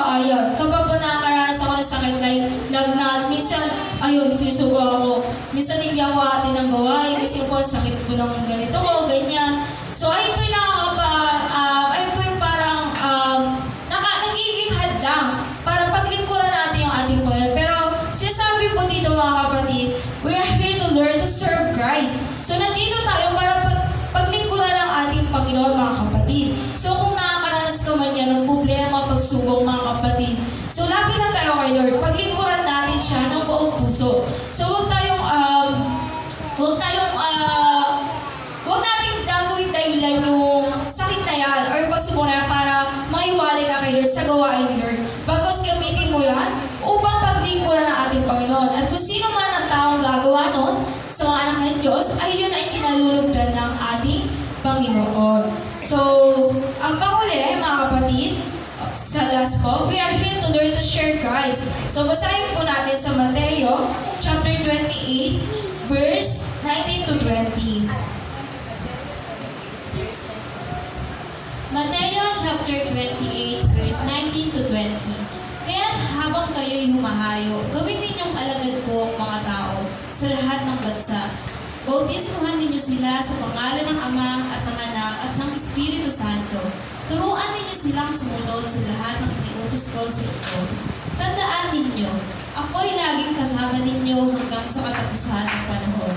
kapag po nakakaranas ako ng sakit, like lagnat, minsan, sinusuko ako. Minsan hindi ako atin ng gawain kasi po, sakit po ng ganito ko, ganyan. So, ayun po yung ayun po yung parang, nagiging hadlang para paglingkuran natin yung ating Panginoon. Pero, sinasabi po dito mga kapatid, So basahin po natin sa Mateo chapter 28, verse 19 to 20. Mateo chapter 28, verse 19 to 20. Kaya't habang kayo'y humahayo, gawin ninyong alagad ko ang mga tao sa lahat ng bansa. Bautismuhan ninyo sila sa pangalan ng Ama at ng Anak at ng Espiritu Santo. Turuan ninyo silang sumunod sa lahat ng iniutos ko sa inyo. Tandaan ninyo, ako'y laging kasama ninyo hanggang sa katapusan ng panahon.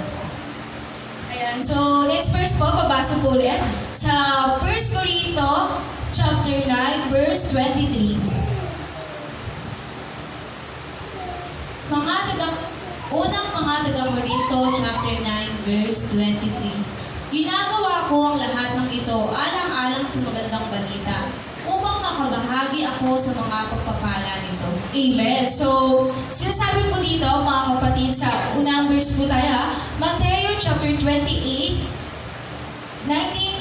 Ayan, so next verse po, pabasa po ulit sa 1 Corinto chapter 9, verse 23. Unang mga taga-Korinto, chapter 9, verse 23. Ginagawa ko ang lahat ng ito alang-alang sa magandang balita, upang makabahagi ako sa mga pagpapala nito. Amen. So, sinasabi po dito, mga kapatid, sa unang verse po tayo, Mateo chapter 28,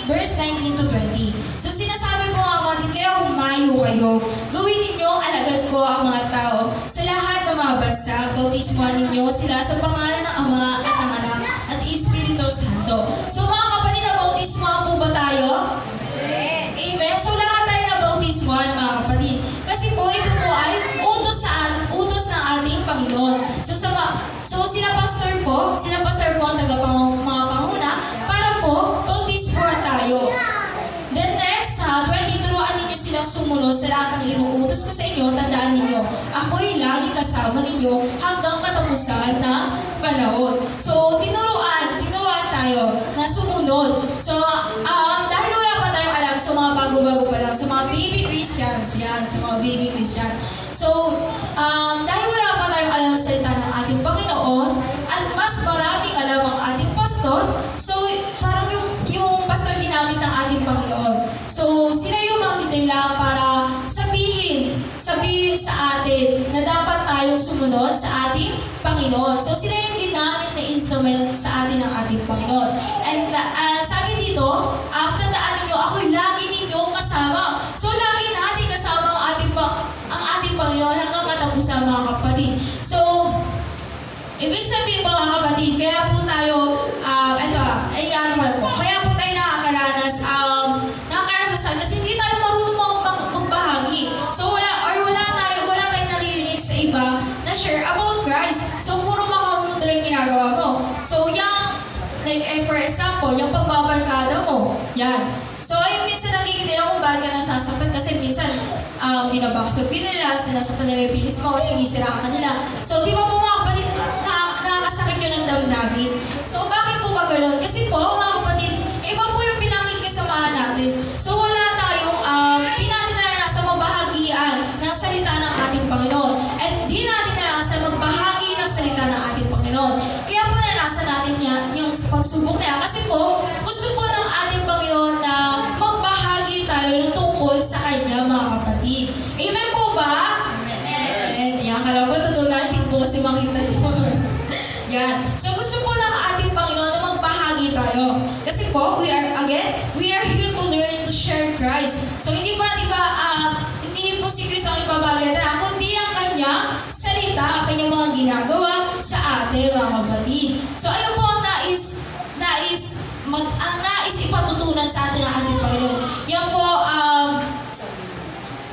verse 19 to 20. So, sinasabi po mga kapatid, kaya humayo kayo. Gawin ninyo alagad ko ang mga tao sa lahat ng mga bansa. Bautismuhan ninyo sila sa pangalan ng Ama at ng Anak at Espiritu Santo. So, mga kapatid, nabautismuhan po ba tayo? Amen. So, lahat tayo nabautismuhan, mga kapatid. Kasi po, ito po ay utos ng ating Panginoon. So, sila pastor po ang mga panguna para po, bautismuhan tayo. Then next, 20, turuan ninyo silang sumunod sa lahat ng inuutos ko sa inyo. Tandaan ninyo, ako'y lagi kasama ninyo hanggang katapusan ng panahon. So, tinuruan tayo na sumunod. So, dahil wala pa tayong alam sa mga bago-bago pa lang, sa mga baby Christians, yan, sa mga baby Christian. So, dahil wala pa tayong alam sa salita ng ating Panginoon, at mas maraming alam ang ating pastor, so, parang yung pastor ginamit ng ating Panginoon. So, sila yung mga nila para sabihin sa atin na dapat tayong sumunod sa ating Panginoon. So, sila yung ginamit na instrument sa atin ng ating Panginoon. And sabi dito, tandaan ninyo, ako'y lagi ninyong kasama. So, lagi natin kasama ang ating Panginoon hanggang katapusan, mga kapatid. So, ibig sabihin mga kapatid, kaya po tayo, kaya po tayo nakakaranas sa kasi hindi tayo marunong magbahagi. So wala tayong naririnig sa iba na share about Christ. So puro makamunod lang ginagawa mo. So for example, yung pagbabarkada mo, yan. So ayun, minsan nakikita kung bakit ka nasasaktan kasi minsan binabackstab nila, sinasaktan nila yung pinis mo, sinisira ka kanila. So di ba po mga kapatid, nakakasakit yun ng damdamin. So bakit po ba ganun? Kasi po mga kapatid, iba po yung pinakikisamahan natin. So wala tayong, di natin naranasan mabahagian ng salita ng ating Panginoon. At di natin naranasan magbahagi ng salita ng ating Panginoon. Kaya po naranasan natin yan, yung pagsubok na yan. Kasi po, gusto po ng ating Panginoon na magbahagi tayo ng tungkol sa Kanya, mga kapatid. Amen po ba? Amen. Yan, kala po, totoo natin po kasi makita po. Yan. So gusto po ng ating Panginoon na magbahagi tayo. Kasi po, we are here to learn to share Christ. So hindi po natin hindi po si Kristo ang ibabagay natin, kundi ang kanyang salita, ang kanyang mga ginagawa sa atin, mga kapatid. So ayun po ang nais ipatutunan sa atin ng ating Panginoon. Yan po,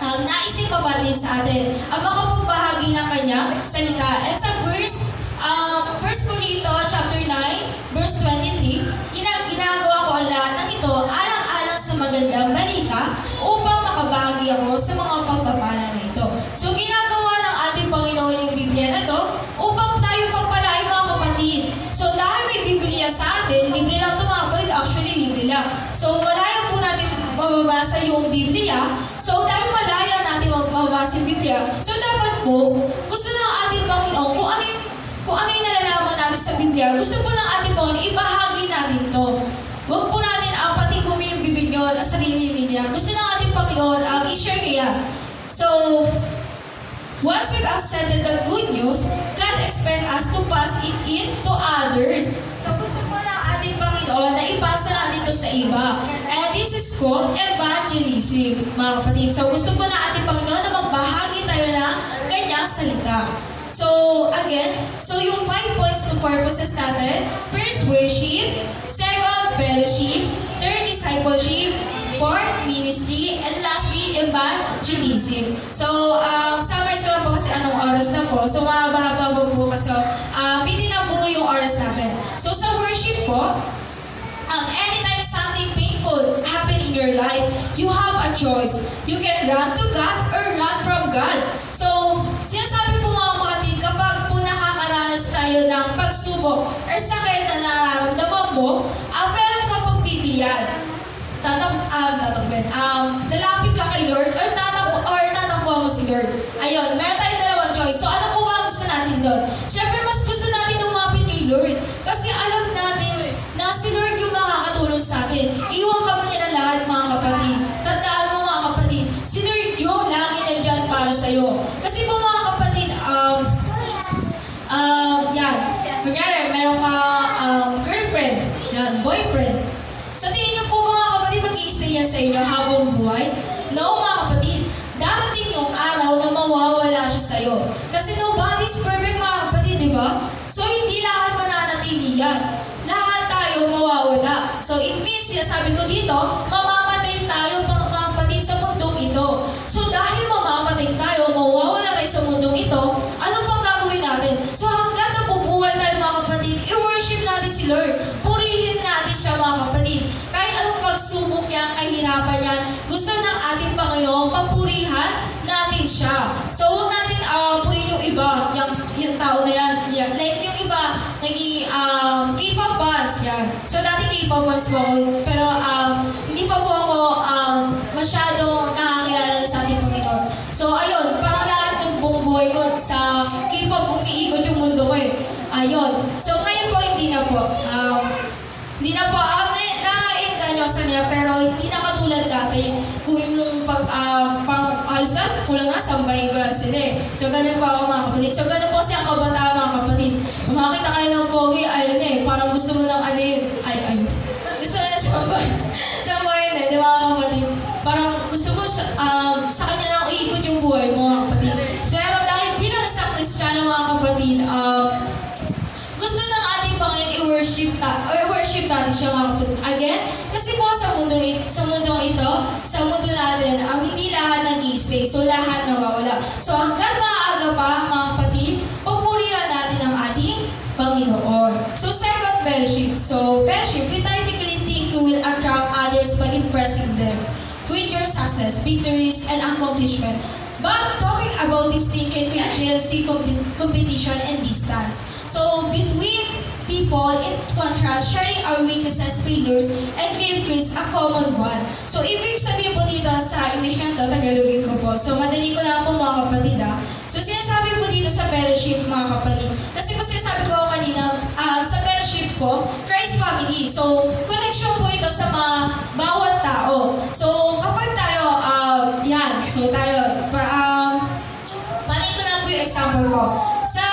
ang nais ipabatid sa atin ang makapagbahagi ng kanyang salita. At sa verse 1 Corinto chapter 9, verse 23, ginagawa ko ang lahat ng ito alang-alang sa magandang balita upang makabahagi ako sa mga pagpapala na ito. So, ginagawa ng ating Panginoon yung Biblia na to upang tayo pagpalain, mga kapatid. So, dahil may Biblia sa atin, libre lang ito, mga kapatid. Actually, libre lang. So, malaya po natin mababasa yung Biblia. So, dahil malaya natin mababasa yung Biblia, so dapat po, gusto ng ating Panginoon kung ano yung nalalaman natin sa Biblia, gusto po ng ating Panginoon, ibahagi natin to. Huwag po natin patikumin yung bibig nyo at sarili niya. Gusto ng ating Panginoon, i-share nyo yan. So, once we've accepted the good news, God expects us to pass it in to others. So, gusto po ng ating Panginoon na ipasa natin to sa iba. And this is is called evangelism, mga kapatid. So gusto po na ating Panginoon na magbahagi tayo ng kanyang salita. So again, so yung 5 points to purposes natin: first, worship; second, fellowship; third, discipleship; fourth, ministry; and lastly, evangelism. So summarize ko lang po kasi anong oras na po. So mahaba-haba po kasi pili na po yung oras natin. So sa worship po, anytime something painful happen in your life, you have a choice. You can run to God or run from God. So, sinasabi po mga kapatid, kapag po nakakaranas tayo ng pagsubok or sakit na nararamdaman mo, meron ka pong pipilian. Lalapit ka kay Lord or tatakbo mo si Lord. Ayun, meron tayong dalawang choice. So, ano po ba gusto natin doon? Siyempre, mas gusto natin lumapit kay Lord. Kasi alam natin na si Lord yung makakatulong sa atin. Iwan ka mo niya na lahat, mga kapatid. Tandaan mo, mga kapatid, si Lord yung lagi nandyan para sa'yo. Kasi po, mga kapatid, yan. Kunyari, meron ka girlfriend, yan, boyfriend. Sa tingin niyo po, mga kapatid, mag-i-stay yan sa inyo habang buhay? No, mga kapatid. Darating yung araw na mawawala siya sa'yo. Kasi nobody's perfect, mga kapatid, di ba? So, hindi lahat mananatili yan. Lahat tayo mawawala. So, it means, sinasabi ko dito, mamamatay tayo, mga kapatid, sa mundong ito. So, dahil mamamatay tayo, mawawala tayo sa mundong ito, ano pang gagawin natin? So, hanggang nabubuhay tayo, mga kapatid, i-worship natin si Lord. Purihin natin siya, mga kapatid. Kahit anong pagsubok yan, kahirapan yan, gusto ng ating Panginoon, papurihan natin siya. So, huwag natin purihin yung iba, yung tao na yan. Like yung iba, K-pop bands, yan. So, dati K-pop bands po ako, pero hindi pa po ako masyadong nakakilala sa ating Panginoon. So, ayun, parang lahat ng buong buhay ko sa K-pop, umiikot yung mundo ko eh. Ayun. So, ngayon po, hindi na po. Hindi na po, na-enganyo sa niya, pero hindi na katulad dati. Kung yung halos na, kulang na, sambahin ko sila eh. So, ganun po ako, mga kapatid. So, ganun po kasi ang kabataan, mga kapatid. Makakita ka na ng pogi, ayun eh, parang gusto mo ng ano yun, gusto mo na sambahin eh, di ba, mga kapatid? Parang gusto mo sa kanya lang iikot yung buhay mo, mga kapatid. So, pero dahil bilang isang Kristiyano, mga kapatid, gusto ng ating Panginoon i-worship natin siya, mga kapatid. Again, kasi po sa mundo natin, hindi lahat nag-i-stay. So, lahat nawawala. So, hanggang maaga pa, mga kapatid, papurihan natin ang ating Panginoon. So, second, fellowship. So, fellowship, we typically think you will attract others by impressing them with your success, victories, and accomplishment. But talking about this thing can create jealousy, competition, and distance. So, between people, in contrast, sharing our weaknesses, failures, and grave creates a common one. So, ibig sabihin po dito sa English na ito, Tagalogin ko po. So, madali ko lang po, mga kapatid. So, sinasabi po dito sa fellowship, mga kapatid. Kasi po sinasabi ko kanina, sa fellowship po, Christ family. So, connection po ito sa mga bawat tao. So, kapag tayo, yan. So, tayo, panito na po yung example ko. Sa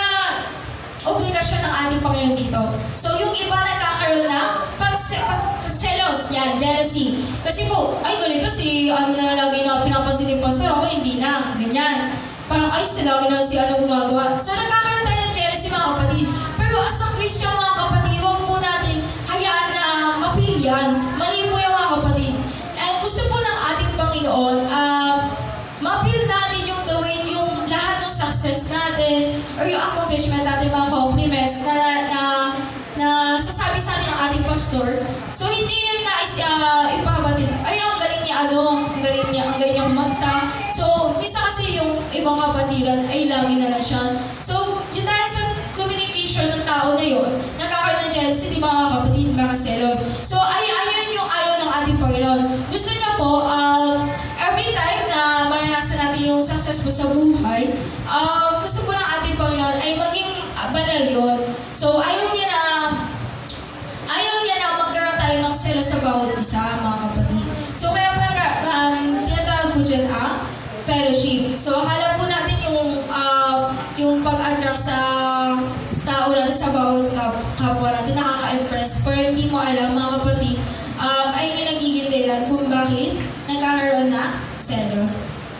obligasyon ng ating Panginoon dito. So, yung iba nagkakaroon na pag-selos, yan, jealousy. Kasi po, ay, ganito si, na lagi na pinapansin yung pastor, ako hindi na, ganyan. Parang, ay, sila lagi na si gumagawa. So, nagkakaroon tayo ng jealousy, mga kapatid. Pero as a Christian, mga kapatid, huwag po natin hayaan na mapilian. Mali po yung mga kapatid. And gusto po ng ating Panginoon, mapil natin yung gawin yung lahat ng success natin or yung accomplishment natin, mga compliments na sasabi sa atin ng ating pastor. So, hindi yung nais ipabatid, ay, ang galing niya, ang galing niya kumanta. So, minsan kasi yung ibang kapatiran ay lagi na lang siya. So, yun dahil sa communication ng tao na yun, nagkakaroon ng jealousy, di ba, mga kapatid, mga selos. So, ayun yung ayaw ng ating Panginoon. Gusto niya po, every time na maranasan natin yung success mo sa buhay, gusto po ng ating Panginoon ay maging banal yun. So, ayaw niya na magkaroon tayo ng selos sa bawat isa, mga kapatid. So, kaya tinatawag ko dyan fellowship. So, akala po natin yung pag-attract sa tao natin sa bawat kapwa natin nakaka-impress. Pero hindi mo alam, mga kapatid, ayun yung nagiging dahilan kung bakit nagkakaroon na selos.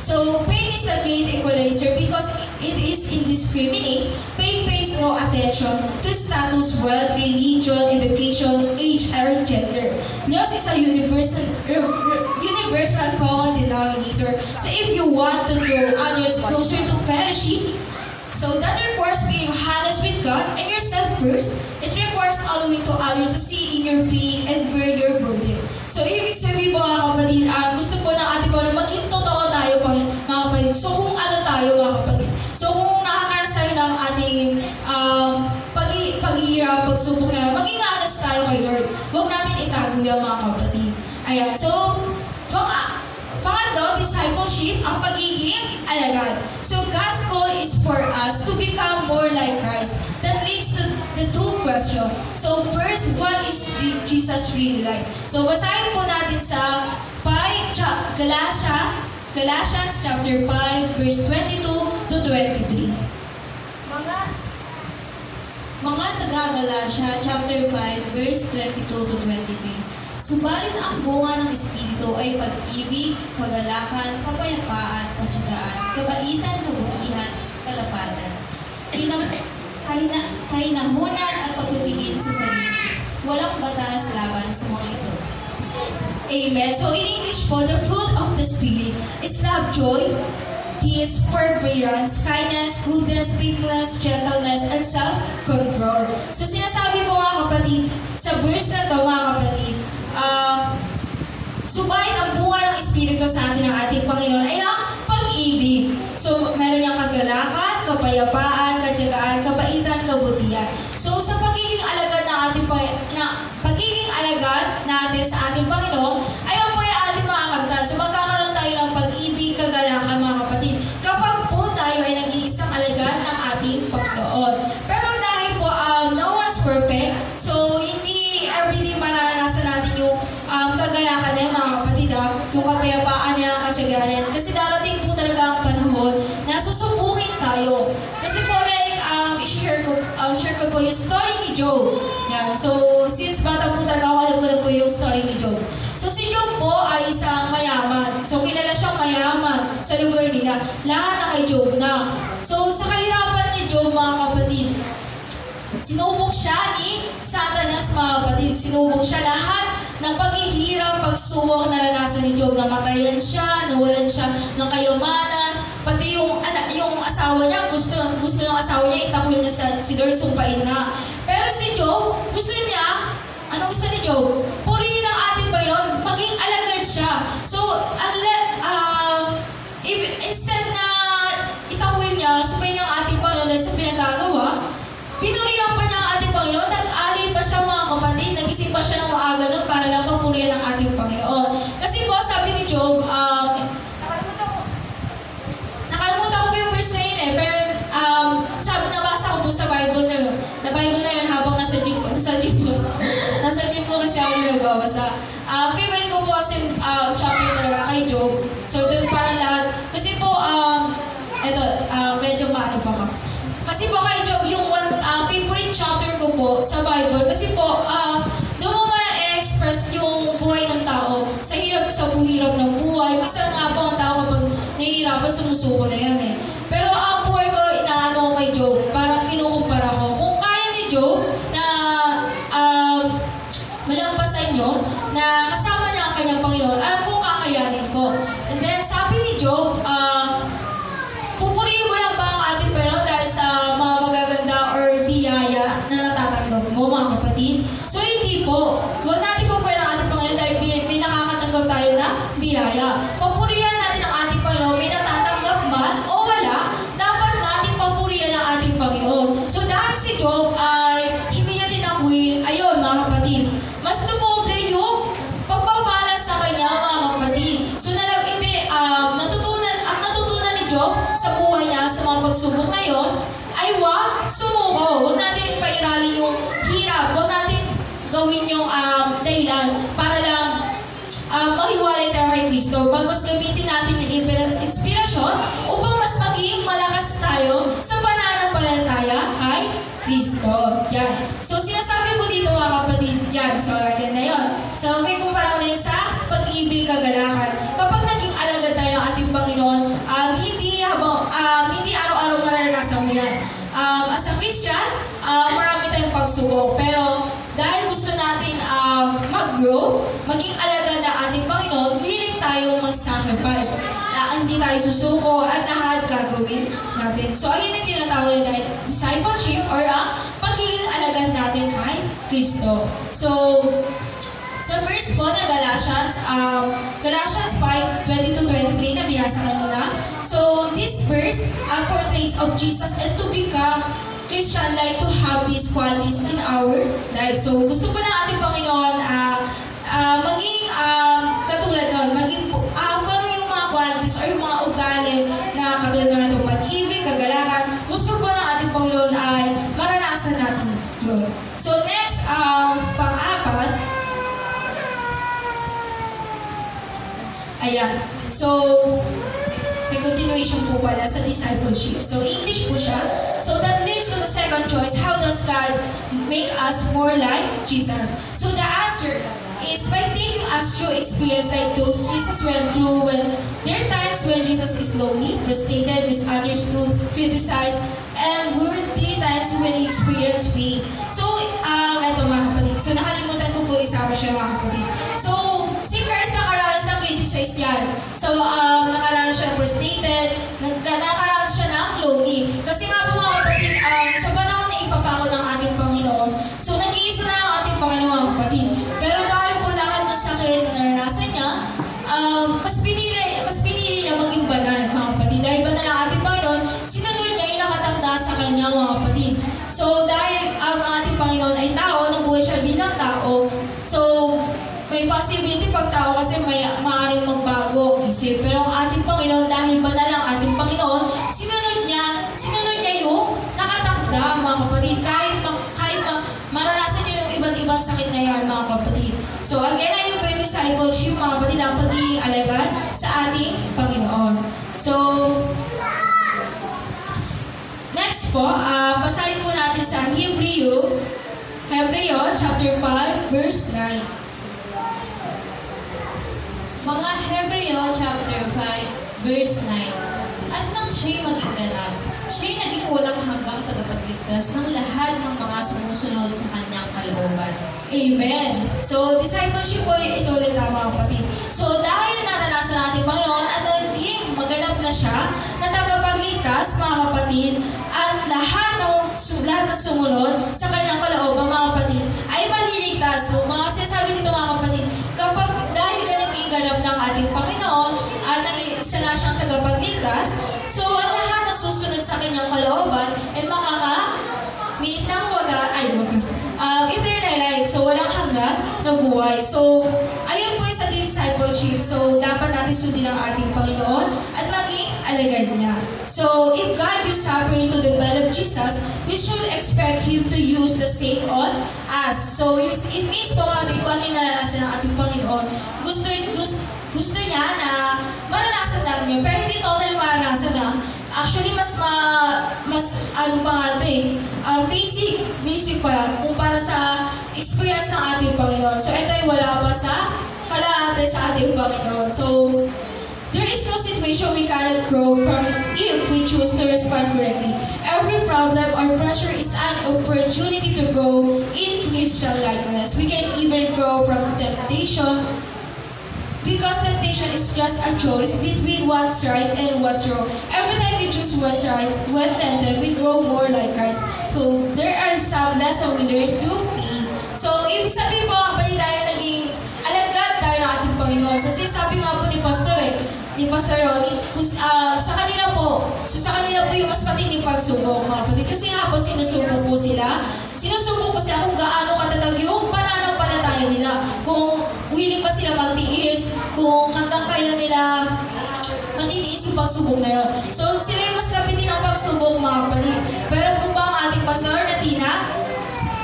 So, pain is a great equalizer because it is indiscriminate. Pain pays no attention to status, wealth, religion, education, age, or gender. Loss is a universal common denominator. So, if you want to draw others closer to fellowship, so that requires being honest with God and yourself first. It requires allowing to others to see in your pain and bear your burden. So, ibig sabihin po mga kapatid, gusto po ng ating Panginoon, maging totoo tayo po mga kapatid. So, kung ano tayo mga kapatid. So, kung nakakaras tayo ng ating paghihirap, pagsubok na, maging honest tayo kay Lord. Huwag natin itago yan mga kapatid. Ayan, so, pangatlo, discipleship, ang pagiging alagad. So, God's call is for us to become more like Christ. That leads to the two questions. So, first, what is Jesus really like? So, basahin po natin sa Galatians chapter 5, verse 22 to 23. Mga taga-Galatia, chapter 5, verse 22 to 23. Subalit ang bunga ng Espiritu ay pag-ibig, kagalakan, kapayapaan, katyagaan, kabaitan, kabutihan, kalapatan, kainahunan at pagpipigil sa sarili. Walang batas laban sa mga ito. Amen. So in English po, the fruit of the Spirit is love, joy, peace, forbearance, kindness, goodness, faithfulness, gentleness, and self-control. So sinasabi po mga kapatid, sa verse na ito mga kapatid, subalit ang bunga ng Espiritu sa atin ng ating Panginoon ay ang pag-ibig. So meron niyang kagalakan, kapayapaan, katyagaan, kabaitan, kabutihan. So sa pagiging alagad natin sa ating Panginoon, ay ang po yung ating mga kamtan. So magkakaroon tayo ng pag-ibig, kagalakan mga kapatid. Kapag po tayo ay naging isang alagad ng ating Panginoon. Pero dahil po no one's perfect, so hindi everyday mararanasan natin yung kagalakan na mga kapatid, yung kapayapaan niya, katyagaan niya. Kasi darating po talaga ang panahon na susubukin tayo. Kasi po share ko po yung story ni Job. Yan. So, since bata po talaga ako, alam ko na po yung story ni Job. So, si Job po ay isang mayaman. So, kilala siyang mayaman sa lugar nila. Lahat na kay Job na. So, sa kahirapan ni Job, mga kapatid, sinubok siya ni Satanas, mga kapatid. Sinubok siya lahat ng paghihirap, pagsubok na naranasan ni Job. Namatayan siya, nawalan siya ng kayamanan. Pati yung asawa niya, gusto ng asawa niya, itakwil niya si Lord, sumpain na. Pero si Job, gusto niya, ano gusto ni Job? Purihin ang ating Panginoon, maging alagad siya. So, instead na itakwil niya, sumpain niya ang ating Panginoon dahil sa pinagagawa, pinurihan pa niya ang ating Panginoon, nag-alay pa siya mga kapatid, nagising pa siya ng maaga nun para lang mapurihan ang ating Panginoon. Kasi po, sabi ni Job, pero nabasa ko po sa Bible na yun. Na Bible na yun habang nasa gym po kasi ako nagbabasa. Favorite ko po kasi chapter talaga kay Job. So doon parang lahat. Kasi po, medyo maano pa ka. Kasi po kay Job, yung favorite chapter ko po sa Bible. Kasi po, doon mo ma-express yung buhay ng tao. Sa hirap ng buhay. Minsan nga po ang tao kapag nahihirapan, sumusuko na yan eh. Pero ang buhay ko, inaano ko kay Job, parang kinukumpara ko. Kung kaya ni Job na malampasan yun, na kasama niya ang kanyang Panginoon, alam kong kakayanin ko. And then, sabi ni Job, pupurihin mo lang ba ang ating Panginoon dahil sa mga magaganda or biyaya na natatanggap mo, mga kapatid? So, hindi po. Huwag natin pupurihin ang ating Panginoon dahil may nakakatanggap tayo na biyaya. Pupurihin natin ang ating Panginoon, may natatanggap man o dapat natin papurihan ang ating Panginoon. So dahil si Job ay hindi niya tinakwil, ayun mga kapatid, mas lumobre yung pagbabalance sa kanya mga kapatid. So natutunan ni Job sa buhay niya, sa mga pagsubok na yun, ay huwag sumuko. Huwag natin pairalin yung hirap. Huwag natin gawin yung dahilan para lang mahiwalay tayo kay Kristo. Bagos gamitin natin yung inspirasyon upang mas maging malakas tayo sa pananampalataya kay Kristo. Yan. So, sinasabi ko dito mga kapatid, yan. So, again na yun. So, okay, kumpara ko na yun sa pag-ibig, kagalakan. Kapag naging alagad tayo ng ating Panginoon, hindi araw-araw mararanasan mo yan. As a Christian, marami tayong pagsubok. Pero, dahil gusto natin mag-grow, maging alagad ng ating Panginoon, willing tayong mag-sacrifice. Hindi tayo susuko at lahat gagawin natin. So, ayun yung tinatawag na discipleship or ang pagiging alagad natin kay Kristo. So, sa verse po na Galatians 5:22-23 na binasa kanina. So, this verse portrays of Jesus and to become Christian, like to have these qualities in our life. So, gusto po ng ating Panginoon maging katulad nun, maging ano yung mga qualities or yung mga ugali na katulad ng itong pag-ibig, kagalakan, gusto po ng ating Panginoon ay maranasan natin ito. So, next, pang-apat, ayan. So, may continuation po pala sa discipleship. So, English po siya. So, that leads to the second choice. How does God make us more like Jesus? So, the answer is by taking us through experience like those Jesus went through. When there are times when Jesus is lonely, frustrated, misunderstood, criticized, and were 3 times when he experienced pain. So, eto mga kapatid. So, nakalimutan ko po isama siya mga kapatid. So, si Christ nakaranas ng criticize yan. So, nakaranas siya ng frustrated, nakaranas siya ng lonely. Kasi nga po mga kapatid, sa panahon na ipapako ng ating Panginoon, so nag-iisa na ang ating Panginoon mga kapatid. Pero dahil po lahat ng sakit na naranasan niya, mas pinili niya maging banal mga kapatid. Dahil banal ang ating Panginoon, sinunod niya yung nakatakda sa kanya mga kapatid. So dahil ang ating Panginoon ay tao, nabuhay siya bilang tao, so may possibility pag tao kasi maaaring magbago ang isip. Pero ang ating Panginoon, dahil banal ang ating Panginoon, sinunod niya yung nakatakda mga kapatid. Kahit maranasan niyo yung iba't ibang sakit na yan mga kapatid. So again, ayun po yung discipleship mga kapatid, ang pagiging alagad sa ating Panginoon. So, next po, basahin po natin sa Hebreo chapter 5, verse 9. Mga Hebreo chapter 5, verse 9. At nang siya'y maging ganap, siya'y naging walang hanggang tagapagligtas ng lahat ng mga sumusunod sa kanyang kalooban. Amen. So, discipleship po ito ulit mga kapatid. So, dahil naranasan natin Panginoon at naging maganap na siya na tagapagligtas mga kapatid at lahat ng sumunod sa kanyang kalooban mga kapatid ay maliligtas. So, mga sinasabi dito mga kapatid, kapag dahil ganang ganap ng ating Panginoon at nag-isa na siyang tagapagligtas, so ang lahat na susunod sa kanyang kalooban ay makakamit ng eternal life. So walang hanggan na buhay. So ayun po yung sa discipleship. So dapat natin sundin ang ating Panginoon at maging alagad niya. So if God used suffering to develop Jesus, we should expect Him to use the same on us. So it means po mga kapatid, kung ano yung naranasan ng ating Panginoon, gusto niya na maranasan natin yun. Pero hindi totally maranasan na. Actually, mas ano pa nga ito basic pa lang, kumpara sa experience ng ating Panginoon. So, ito ay wala pa sa kalahati sa ating Panginoon. So, there is no situation we cannot grow from if we choose to respond correctly. Every problem or pressure is an opportunity to grow in Christian likeness. We can even grow from temptation, because temptation is just a choice between what's right and what's wrong. Every time we choose what's right, when tempted, we grow more like Christ. So, there are some lessons we learn to be. So, ibig sabihin po, kapatid, tayo naging alagad tayo ng ating Panginoon. So, sinasabi nga po ni Pastor Ronnie, sa kanila po yung mas matinding pagsubok, mga kapatid. Kasi nga po, sinusubok po sila kung gaano katatag yung pananampalataya nila. Kung willing pa sila magtiis, kung hanggang kailan nila matitiis yung pagsubok na yun. So, sila yung mas lapitin ang pagsubok, mga kapatid. Pero kung ba ang ating Pastor na Tina,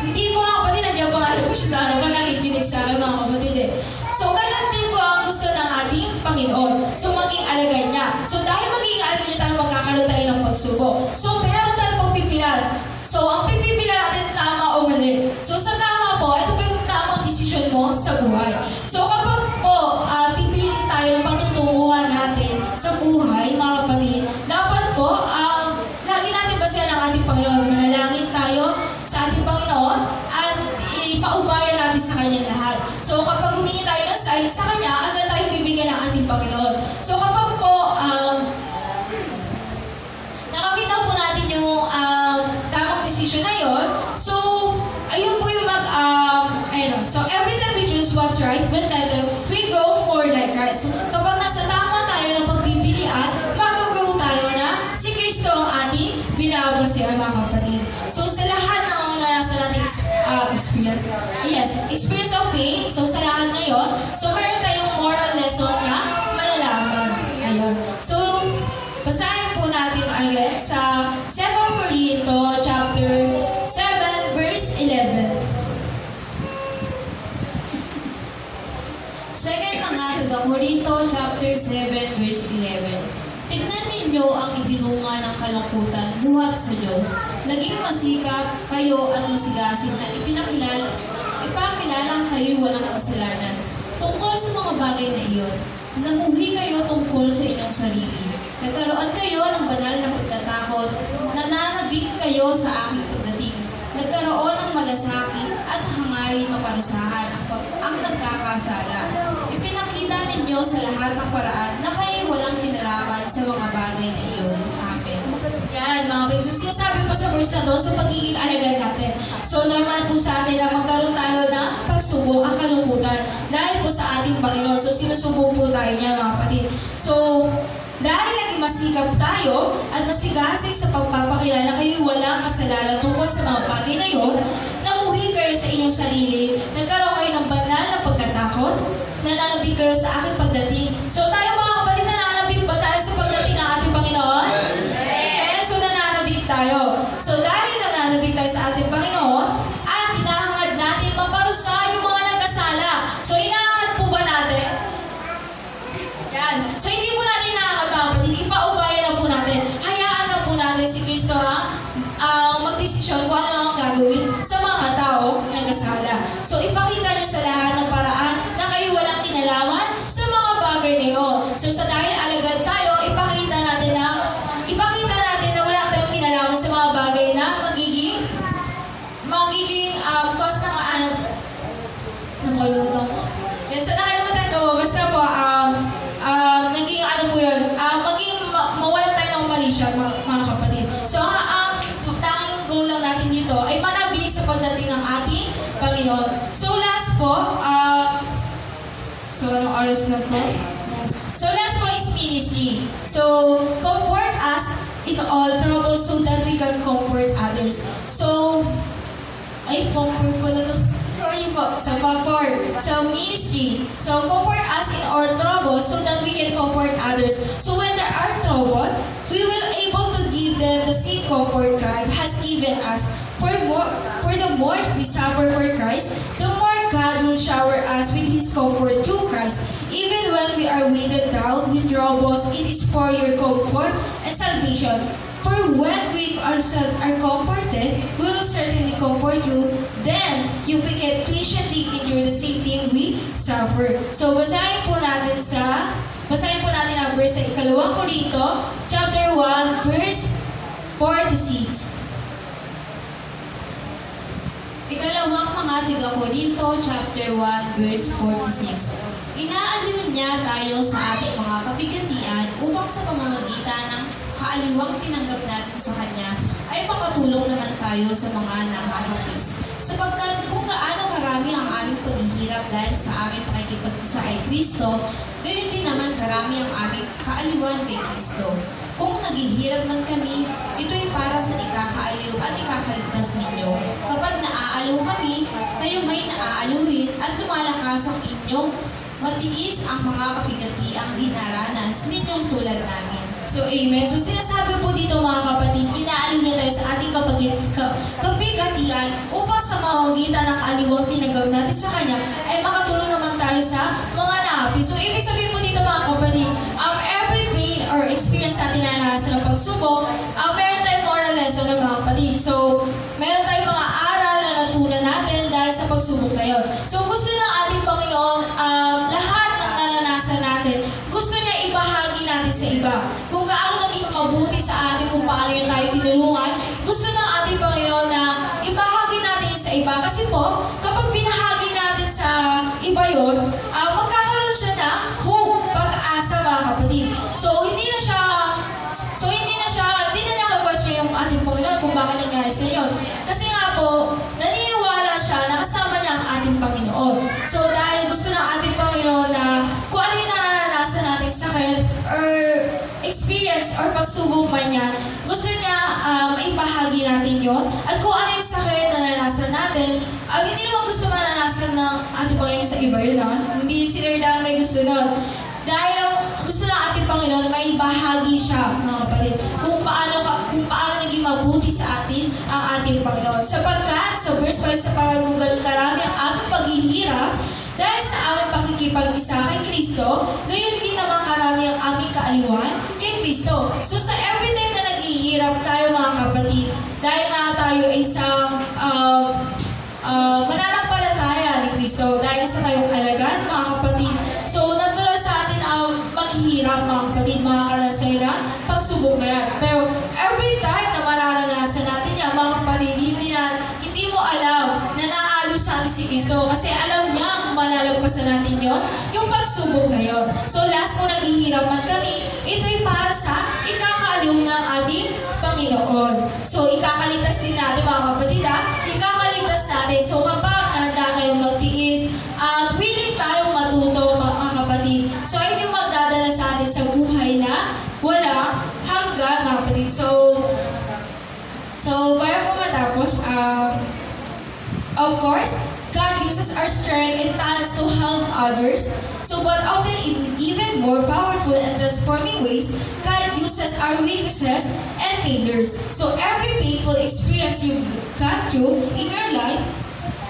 hindi po mga kapatid, nandiyan pa nga po siya sa harapan, nakikinig sa harapan mga kapatid eh. So, ganun din po ang gusto ng ating Panginoon. So, maging alagad niya. So, dahil maging alagad niya tayo, magkakaroon tayo ng pagsubok. So, meron tayong pagpipilan. So, ang pagpipilan So sa tama po, ito po yung tamang desisyon mo sa buhay. So kapag po pipili tayo ng patutunguhan natin sa buhay, mga kapatid, dapat po lagi natin basihan ang ating Panginoon. Manalangin tayo sa ating Panginoon at ipaubayan natin sa Kanya lahat. So kapag humingi tayo ng sign sa Kanya, agad tayo bibigyan ng ating Panginoon. So kapag po nakamit na po natin yung tamang decision na yun, so ayun po yung so every time we choose what's right, when we go more like Christ. So kapag nasa tama tayo ng pagpipilian, mag-grow tayo na si Kristo ang ating binabasihan, mga kapatid. So sa lahat ng naranasan natin experience of pain, so sa lahat na yun, so meron tayong moral lesson na malalaman. Ayun. So, basahin po natin again sa 2 Corinto chapter 7 verse 11. Second mga Corinto chapter 7 verse 11. Tignan ninyo ang ibinunga ng kalungkutan buhat sa Diyos. Naging masikap kayo at masigasig na ipakilalang kayo'y walang kasalanan. Tungkol sa mga bagay na iyon, namuhi kayo tungkol sa inyong sarili. Nagkaroon kayo ng banal na pagkatakot, nananabik kayo sa aking pagdating. Nagkaroon ng malasakit at hangarin maparusahan ang nagkakasala. Ipinakita ninyo sa lahat ng paraan na kayo walang kinalaman sa mga bagay na iyon. Amen. Yan, mga kapatid. So, sinasabi po sa verse na doon, so pagiging alagad natin. So, normal po sa atin na magkaroon tayo ng pagsubok, ang kalungkutan, dahil po sa ating Panginoon. So, sinusubok po tayo niya, mga kapatid. So, dahil naging masikap tayo at masigasig sa pagpapakilala kayo walang kasalanan tungkol sa mga bagay na yon, namuhi kayo sa inyong sarili, nagkaroon kayo ng banal na pagkatakot, nananabik kayo sa aking pagdating. So tayo mga kapatid, nananabik ba tayo sa pagdating ng ating Panginoon? Amen. So nananabik tayo. So dahil nananabik tayo sa ating Panginoon, at hinahangad natin maparusa yung mga nagkasala. So hinahangad po ba natin? Yan. So hindi po natin ipaubayan na po natin. Hayaan na po natin si Kristo ang magdesisyon kung ano ang gagawin sa mga tao na nagkasala. So ipakita niyo sa lahat ng paraan na kayo walang kinalaman sa mga bagay na yun. So sa dahil alagad tayo, ipakita natin na wala tayong kinalaman sa mga bagay na magiging cause ng nakalimutan ko. Yan, so nakalimutan ko, basta po naging po yun, maging mawalan tayo ng mali siya, mga kapatid. So, ang tanging goal lang natin dito ay manabik sa pagdating ng ating Panginoon. So, last po, so anong oras na po? So, last po is ministry. So, comfort us in all trouble so that we can comfort others. So, comfort po na to. Sorry po. So, comfort. So, ministry. So, comfort us in our trouble so that we can comfort others. So, when there are trouble, we will able to give them the same comfort God has given us. For the more we suffer for Christ, the more God will shower us with His comfort through Christ. Even when we are weighted down with troubles, it is for your comfort and salvation. For when we ourselves are comforted, we will certainly comfort you. Then, you can patiently endure the same thing we suffer. So, basahin po natin ang verse sa 2 Corinto, chapter 1, verse 4-6. Ikalawang mga Corinto, chapter 1, verse 4-6. Inaaliw niya tayo sa ating mga kabigatian upang sa pamamagitan ng kaaliwang tinanggap natin sa Kanya ay makatulong naman tayo sa mga nakakapis. Sapagkat kung gaano karami ang aming paghihirap dahil sa aming pakikipag-isa kay Kristo, ganun din naman karami ang aming kaaliwan kay Kristo. Kung naghihirap man kami, ito'y para sa ikakaaliw at ikakaligtas ninyo. Kapag naaaliw kami, kayo may naaaliw rin at lumalakas ang inyong matiis ang mga kapigatiang dinaranas ninyong tulad namin. So, amen. So, sinasabi po dito mga kapatid, inaaliw niya tayo sa ating kapigatian upang sa mamagitan ng aliwang tinagawin natin sa Kanya ay makatulong naman tayo sa mga naapi. So, ibig sabihin po dito mga kapatid, every pain or experience natin na nasa ng pagsubok, meron tayong moral lesson ng mga kapatid. So, meron tayong mga aral na natunan natin dahil sa pagsubok na yon. So gusto ng ating Panginoon, lahat ng naranasan natin, gusto niya ibahagi natin sa iba. Kung gaano naging mabuti sa atin, kung paano niya tayo tinulungan, gusto ng ating Panginoon na ibahagi natin yun sa iba. Kasi po, kapag binahagi natin sa iba yon, magkakaroon siya na hope, pag-asa mga kapatid. So hindi na niya ka-question yung ating Panginoon kung bakit nangyari sa yun. Kasi nga po, naniniwala siya na kasama niya ang ating Panginoon. So dahil gusto ng ating Panginoon na kung ano yung naranasan nating sakit or experience or pagsubok man yan, gusto niya maibahagi natin yun. At kung ano yung sakit na naranasan natin, hindi naman gusto maranasan ng ating Panginoon sa iba yun. Hindi sila lang may gusto nun. Dahil gusto ng ating Panginoon, may bahagi siya, mga kapatid, kung paano naging mabuti sa atin ang ating Panginoon. Sapagkat, sa verse 5, sapagkat kung ganun karami ang aming paghihirap, dahil sa aming pakikipag-isa kay Kristo, gayon din naman karami ang aming kaaliwan kay Kristo. So sa every time na naghihirap tayo, mga kapatid, dahil nga tayo ay isang mananampalataya ni Kristo, dahil sa tayong alagad, mga kapatid, so natural sa atin ang maghihirap, mga kapatid, mga karanasan na pagsubok na yan. Pero every time na mararanasan natin yan, mga kapatid, hindi mo alam na naaalok sa atin si Kristo kasi alam niya malalagpasan natin yon, yung pagsubok na yon. So last kung naghihirap man kami, ito'y para sa ikakaaliw ng ating Panginoon. So ikakaligtas din natin, mga kapatid, ikakaligtas natin. So kapag nanda tayong magtiis at willing tayong matuto, mga kapatid, so ayun yung magdadala sa atin sa buhay na wala hanggan, mga kapatid. So para po matapos, of course, God uses our strength and talents to help others. So but often in even more powerful and transforming ways, God uses our weaknesses and failures. So every painful experience you've gone through in your life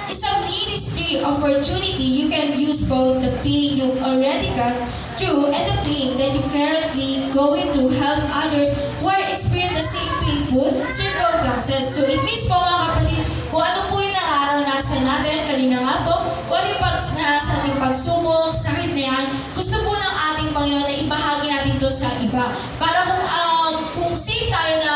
is a ministry opportunity. You can use both the pain you've already got through and the pain that you're currently going through help others who are experiencing the same painful circumstances. So it means po, mga kapatid, kung ano po yung nararanasan natin, kanina nga po, kung ano yung nararanasan natin pagsubok, sakit na yan, gusto po ng ating Panginoon na ibahagi natin ito sa iba. Para kung safe tayo na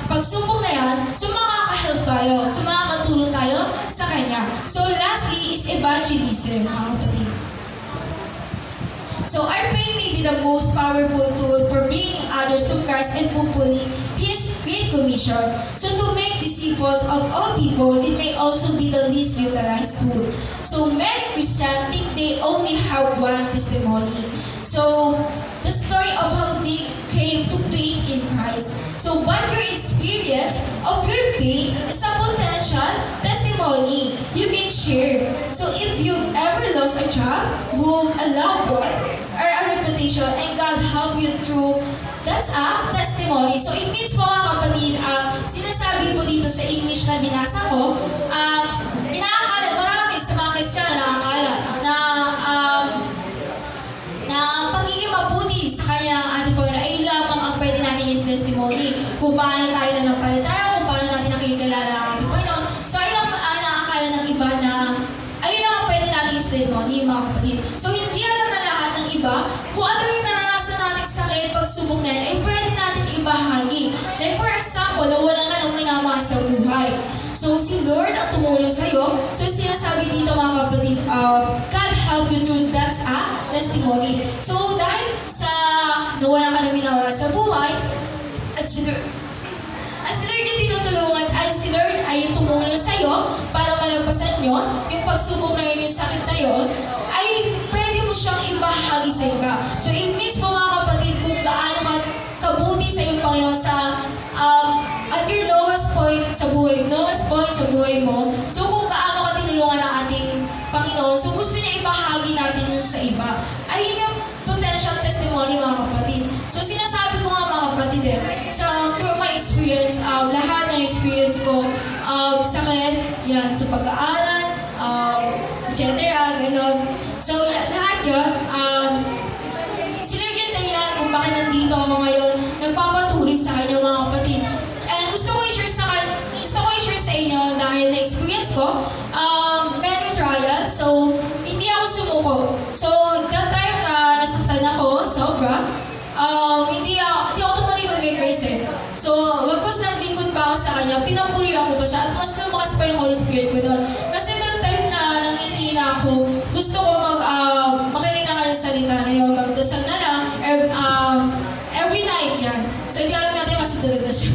pagsubok na yan, so makaka-help tayo, so makakatulong tayo sa Kanya. So lastly is evangelism, mga kapatid. So our faith may be the most powerful tool for bringing others to Christ and fulfilling His great commission. So to make disciples of all people, it may also be the least utilized tool. So many Christians think they only have one testimony. So the story of how they came to faith in Christ. So what your experience of your faith is a potential testimony you can share. So if you've ever lost a job, home, a loved one, or a reputation, and God helped you through, that's a testimony. So it means po, mga kapatid, sinasabi po dito sa English na binasa ko, inaakala, marami sa mga Kristiyano nakakala na pagiging mabuti sa kanya ng ating Panginoon ay lamang ang pwede natin yung testimony. Kung paano tayo na napalataya, kung paano natin nakikilala ang ating Panginoon. So ayun ang nakakala ng iba na ayun lang ang pwede natin yung testimony, mga kapatid. So hindi alam na lahat ng iba kung ano yung naranasan natin sakit, pagsubok na yan, ay pwede natin ibahagi. Like for example, nawala ka ng minamahal sa buhay. So si Lord ang tumulong sa'yo. So sinasabi dito, mga kapatid, God help you through, that's a testimony. So dahil sa nawala ka ng minamahal sa buhay, at si Lord yung tinutulungan, at si Lord ay tumulong sa'yo para malagpasan nyo yung pagsubok na yun, yung sakit na yun, ay pwede mo siyang ibahagi sa iba. So it means po, mga kapatid, kung gaano ka kabuti sa iyong Panginoon sa at your lowest point sa buhay mo, so kung gaano ka tinulungan ng ating Panginoon, so gusto niya ibahagi natin yun sa iba. Ayun yung potential testimony, mga kapatid. So sinasabi ko nga, mga kapatid, through my experience, lahat ng experience ko, sakit, yan, sa pag-aaral, etc., gano'n. So lahat yun, sila yung dahilan kung bakit nandito ako ngayon, nagpapatuloy sa kanya, mga kapatid. And gusto ko i-share sa inyo dahil na-experience ko, meron niya, pinapurihan ko pa siya. At mas lumakas pa yung Holy Spirit ko doon. Kasi noong time na nangihina ako, gusto ko makinig na kanyang salita na yun, magdasal na lang, every night yan. So hindi alam natin kasi tulog na siya.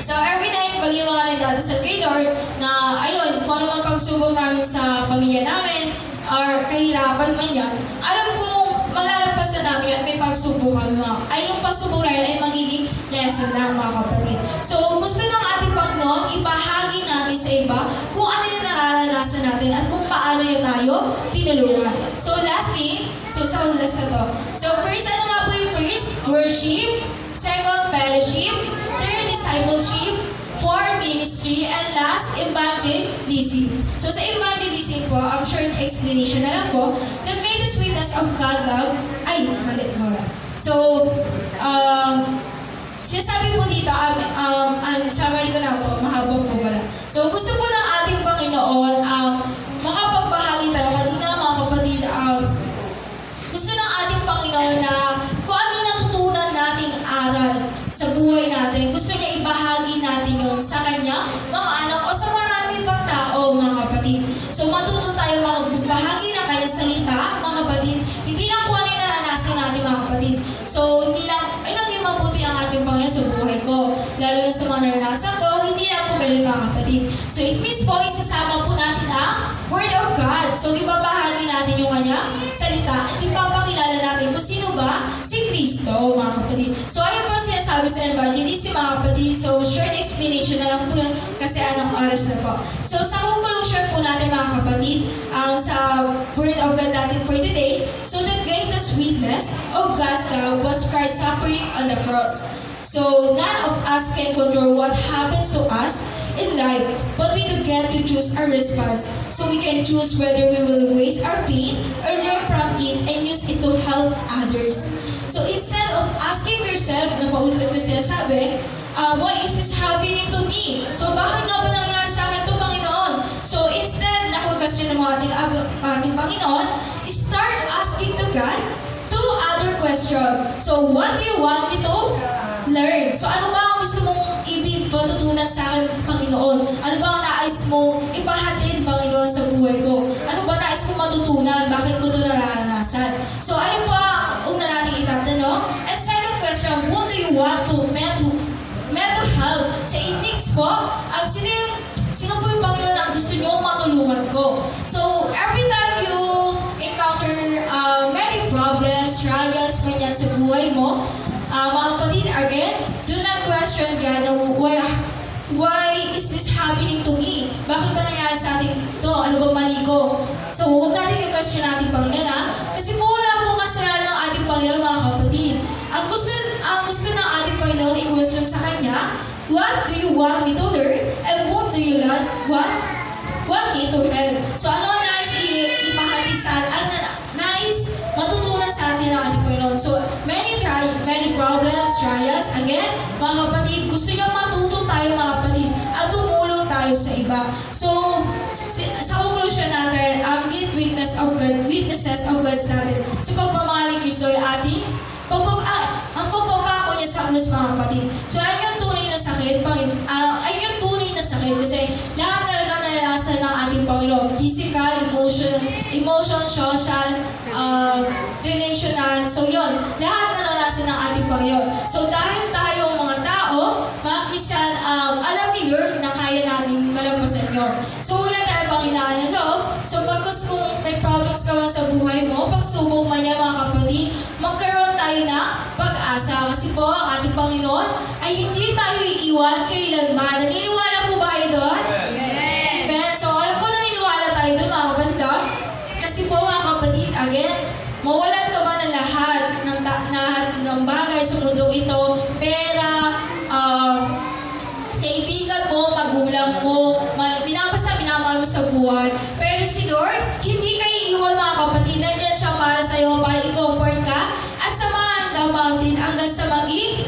So every night, pag yung mga nagdadasal kay Lord, na ayun, kung ano man pagsubok namin sa pamilya namin, or kahirapan man yan, alam kong malalagpasan namin at may pagsubok kami ay yung pagsubok na yun ay magiging lesson lang mga kapatid. So gusto ng ating Panginoon, ibahagi natin sa iba kung ano yung nararanasan natin at kung paano niya tayo tinulungan. So lastly, sa ulas na to. So first, ano nga po yung first? Worship. Second, fellowship. Third, discipleship. Fourth, ministry. And last, evangelism. So sa evangelism po, short explanation na lang po. The greatest witness of God love, So, sinasabi po dito, summary ko na po, mahabang po pala. So gusto po ng ating Panginoon, makapagbahagi tayo kanina mga kapatid, gusto ng ating Panginoon na kung ano yung natutunan nating aral sa buhay natin, gusto niya ibahagi natin yun sa Kanya, mga anak, o sa marami pang tao, mga kapatid. So matuto tayo magbahagi ng Kanyang salita, mga kapatid. Hindi lang kung ano yung naranasan natin, mga kapatid. So hindi lang, ay naging mabuti ang ating Panginoon sa buhay ko, lalo na sa mga naranasan ko, hindi lang po ganun, mga kapatid. So it means po, isasama po natin ang Word of God. So ibabahagi natin yung Kanyang salita at ipapakilala natin kung sino ba si Kristo, mga kapatid. So ayun po sinasabi sa evangelism, mga kapatid. So short explanation na lang po yun kasi anong oras na po. So sa conclusion po natin, mga kapatid, sa Word of God natin for today, so the greatest witness of God's love was Christ suffering on the cross. So none of us can control what happens to us in life, but we do get to choose our response. So we can choose whether we will waste our pain or learn from it and use it to help others. So instead of asking yourself, na paulit ko sinasabi, why is this happening to me? So bakit nga ba nangyari sa akin ito, Panginoon? So instead, na-question ng ating Panginoon, start asking to God two other questions. So what do you want me to learn? So ano ba ang gusto mong patutunan sa akin, Panginoon? Ano ba ang nais mo ipahatid, Panginoon, sa buhay ko? Ano ba nais mo matutunan? Bakit ko ito naranasan? So, ayun po ang una natin itatanong. And second question, who do you want to help? Sa intakes po, sino po yung Panginoon ang gusto nyo matulungan ko? So, every time you encounter many problems, trials, manyan sa buhay mo, mga kapatid, again, do not question God na why is this happening to me? Bakit ba nangyari sa atin ito? Ano ba mali ko? So, huwag natin i-question natin Panginoon, ha? Kasi po wala pong kasalanan ng ating Panginoon, mga kapatid. Ang gusto ng ating Panginoon i-question sa Kanya, what do you want me to learn? And whom do you want me to help? So, ano ang nais ipahatid sa atin? Nais matutunan sa atin ng ating Panginoon. So, many problems, trials, again, mga kapatid, gusto niyo matuto tayo, mga kapatid, at tumulong tayo sa iba. So, sa conclusion natin, ang great witnesses of God's natin sa pagmamahal ni Kristo ay ating ang pagpapako niya sa krus, mga kapatid. So, ayun yung tunay na sakit, ayun yung tunay na sakit kasi lahat talaga naranasan ng ating Panginoon. Physical, emotion, social, relational. So, yun. Lahat naranasan ng ating Panginoon. So, dahil tayong mga tao, mga Christian, alam ni Lord na kaya natin malagpasan yun. So, wala tayo pang inaanan loob. So, pagkus kung may problems ka man sa buhay mo, pagsubok man yan, mga kapatid, magkaroon tayo na pag-asa. Kasi po, ang ating Panginoon ay hindi tayo iiwan kailanman. Naniniwala po ba kayo doon? Yes! Amen. So, alam ko naniniwala tayo doon, mga kapatid. Kasi po, mga kapatid, again, mawalan ka ba ng lahat ng bagay sa mundong ito, pera, kaibigan mo, magulang mo, minamahal mo sa buhay. Pero si Lord, hindi kayo iiwan, mga kapatid. Nandiyan siya para sa'yo, para i-comfort ka, at samahan ka din hanggang sa maging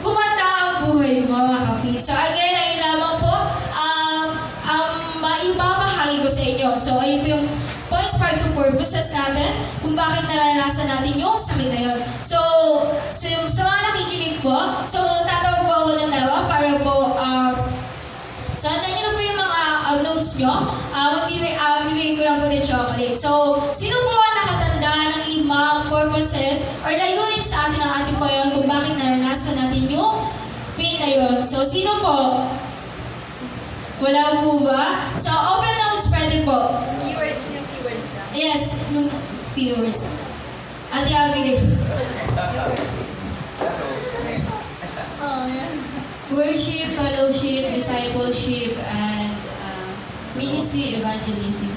gumanda ang buhay mo, mga kapatid. So again, ayun lamang po, ang maibabahagi ko sa inyo. So ayun po yung points for two purposes natin kung bakit naranasan natin yung sakit na yun. So sa mga nakikinig po, so tatawag po ako ng dalawa para po So, andan nyo na po yung mga notes nyo. Bibigay ko lang po ng chocolate. So, sino po ang nakatanda ng 5 purposes or layunin sa atin ng ating Panginoon kung bakit naranasan natin yung pain na yun? So, sino po? Wala po ba? So, open notes pwede po. Keywords yung keywords lang. Yes, yung keywords. Ate Abby. Worship, fellowship, discipleship, and ministry, evangelism.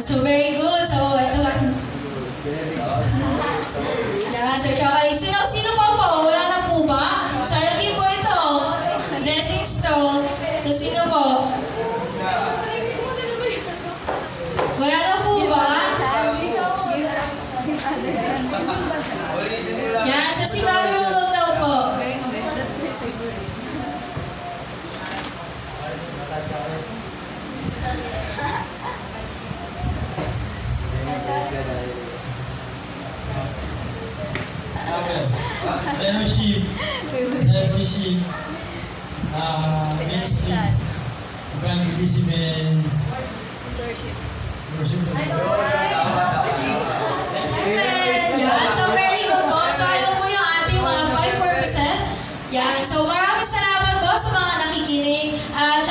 So, very good. So, ito lang. Yeah, so chocolate. Sino pa po? Wala na po ba? So, hindi po ito. Blessings to. So, sino po? Wala na po ba? Yan, so si Brother Rudolph daw po. Fellowship, discipleship, ministry, evangelism, and worship. Yan, so very good po. So, ayun po yung ating mga 5 purposes. Yan, so maraming salamat po sa mga nakikinig. At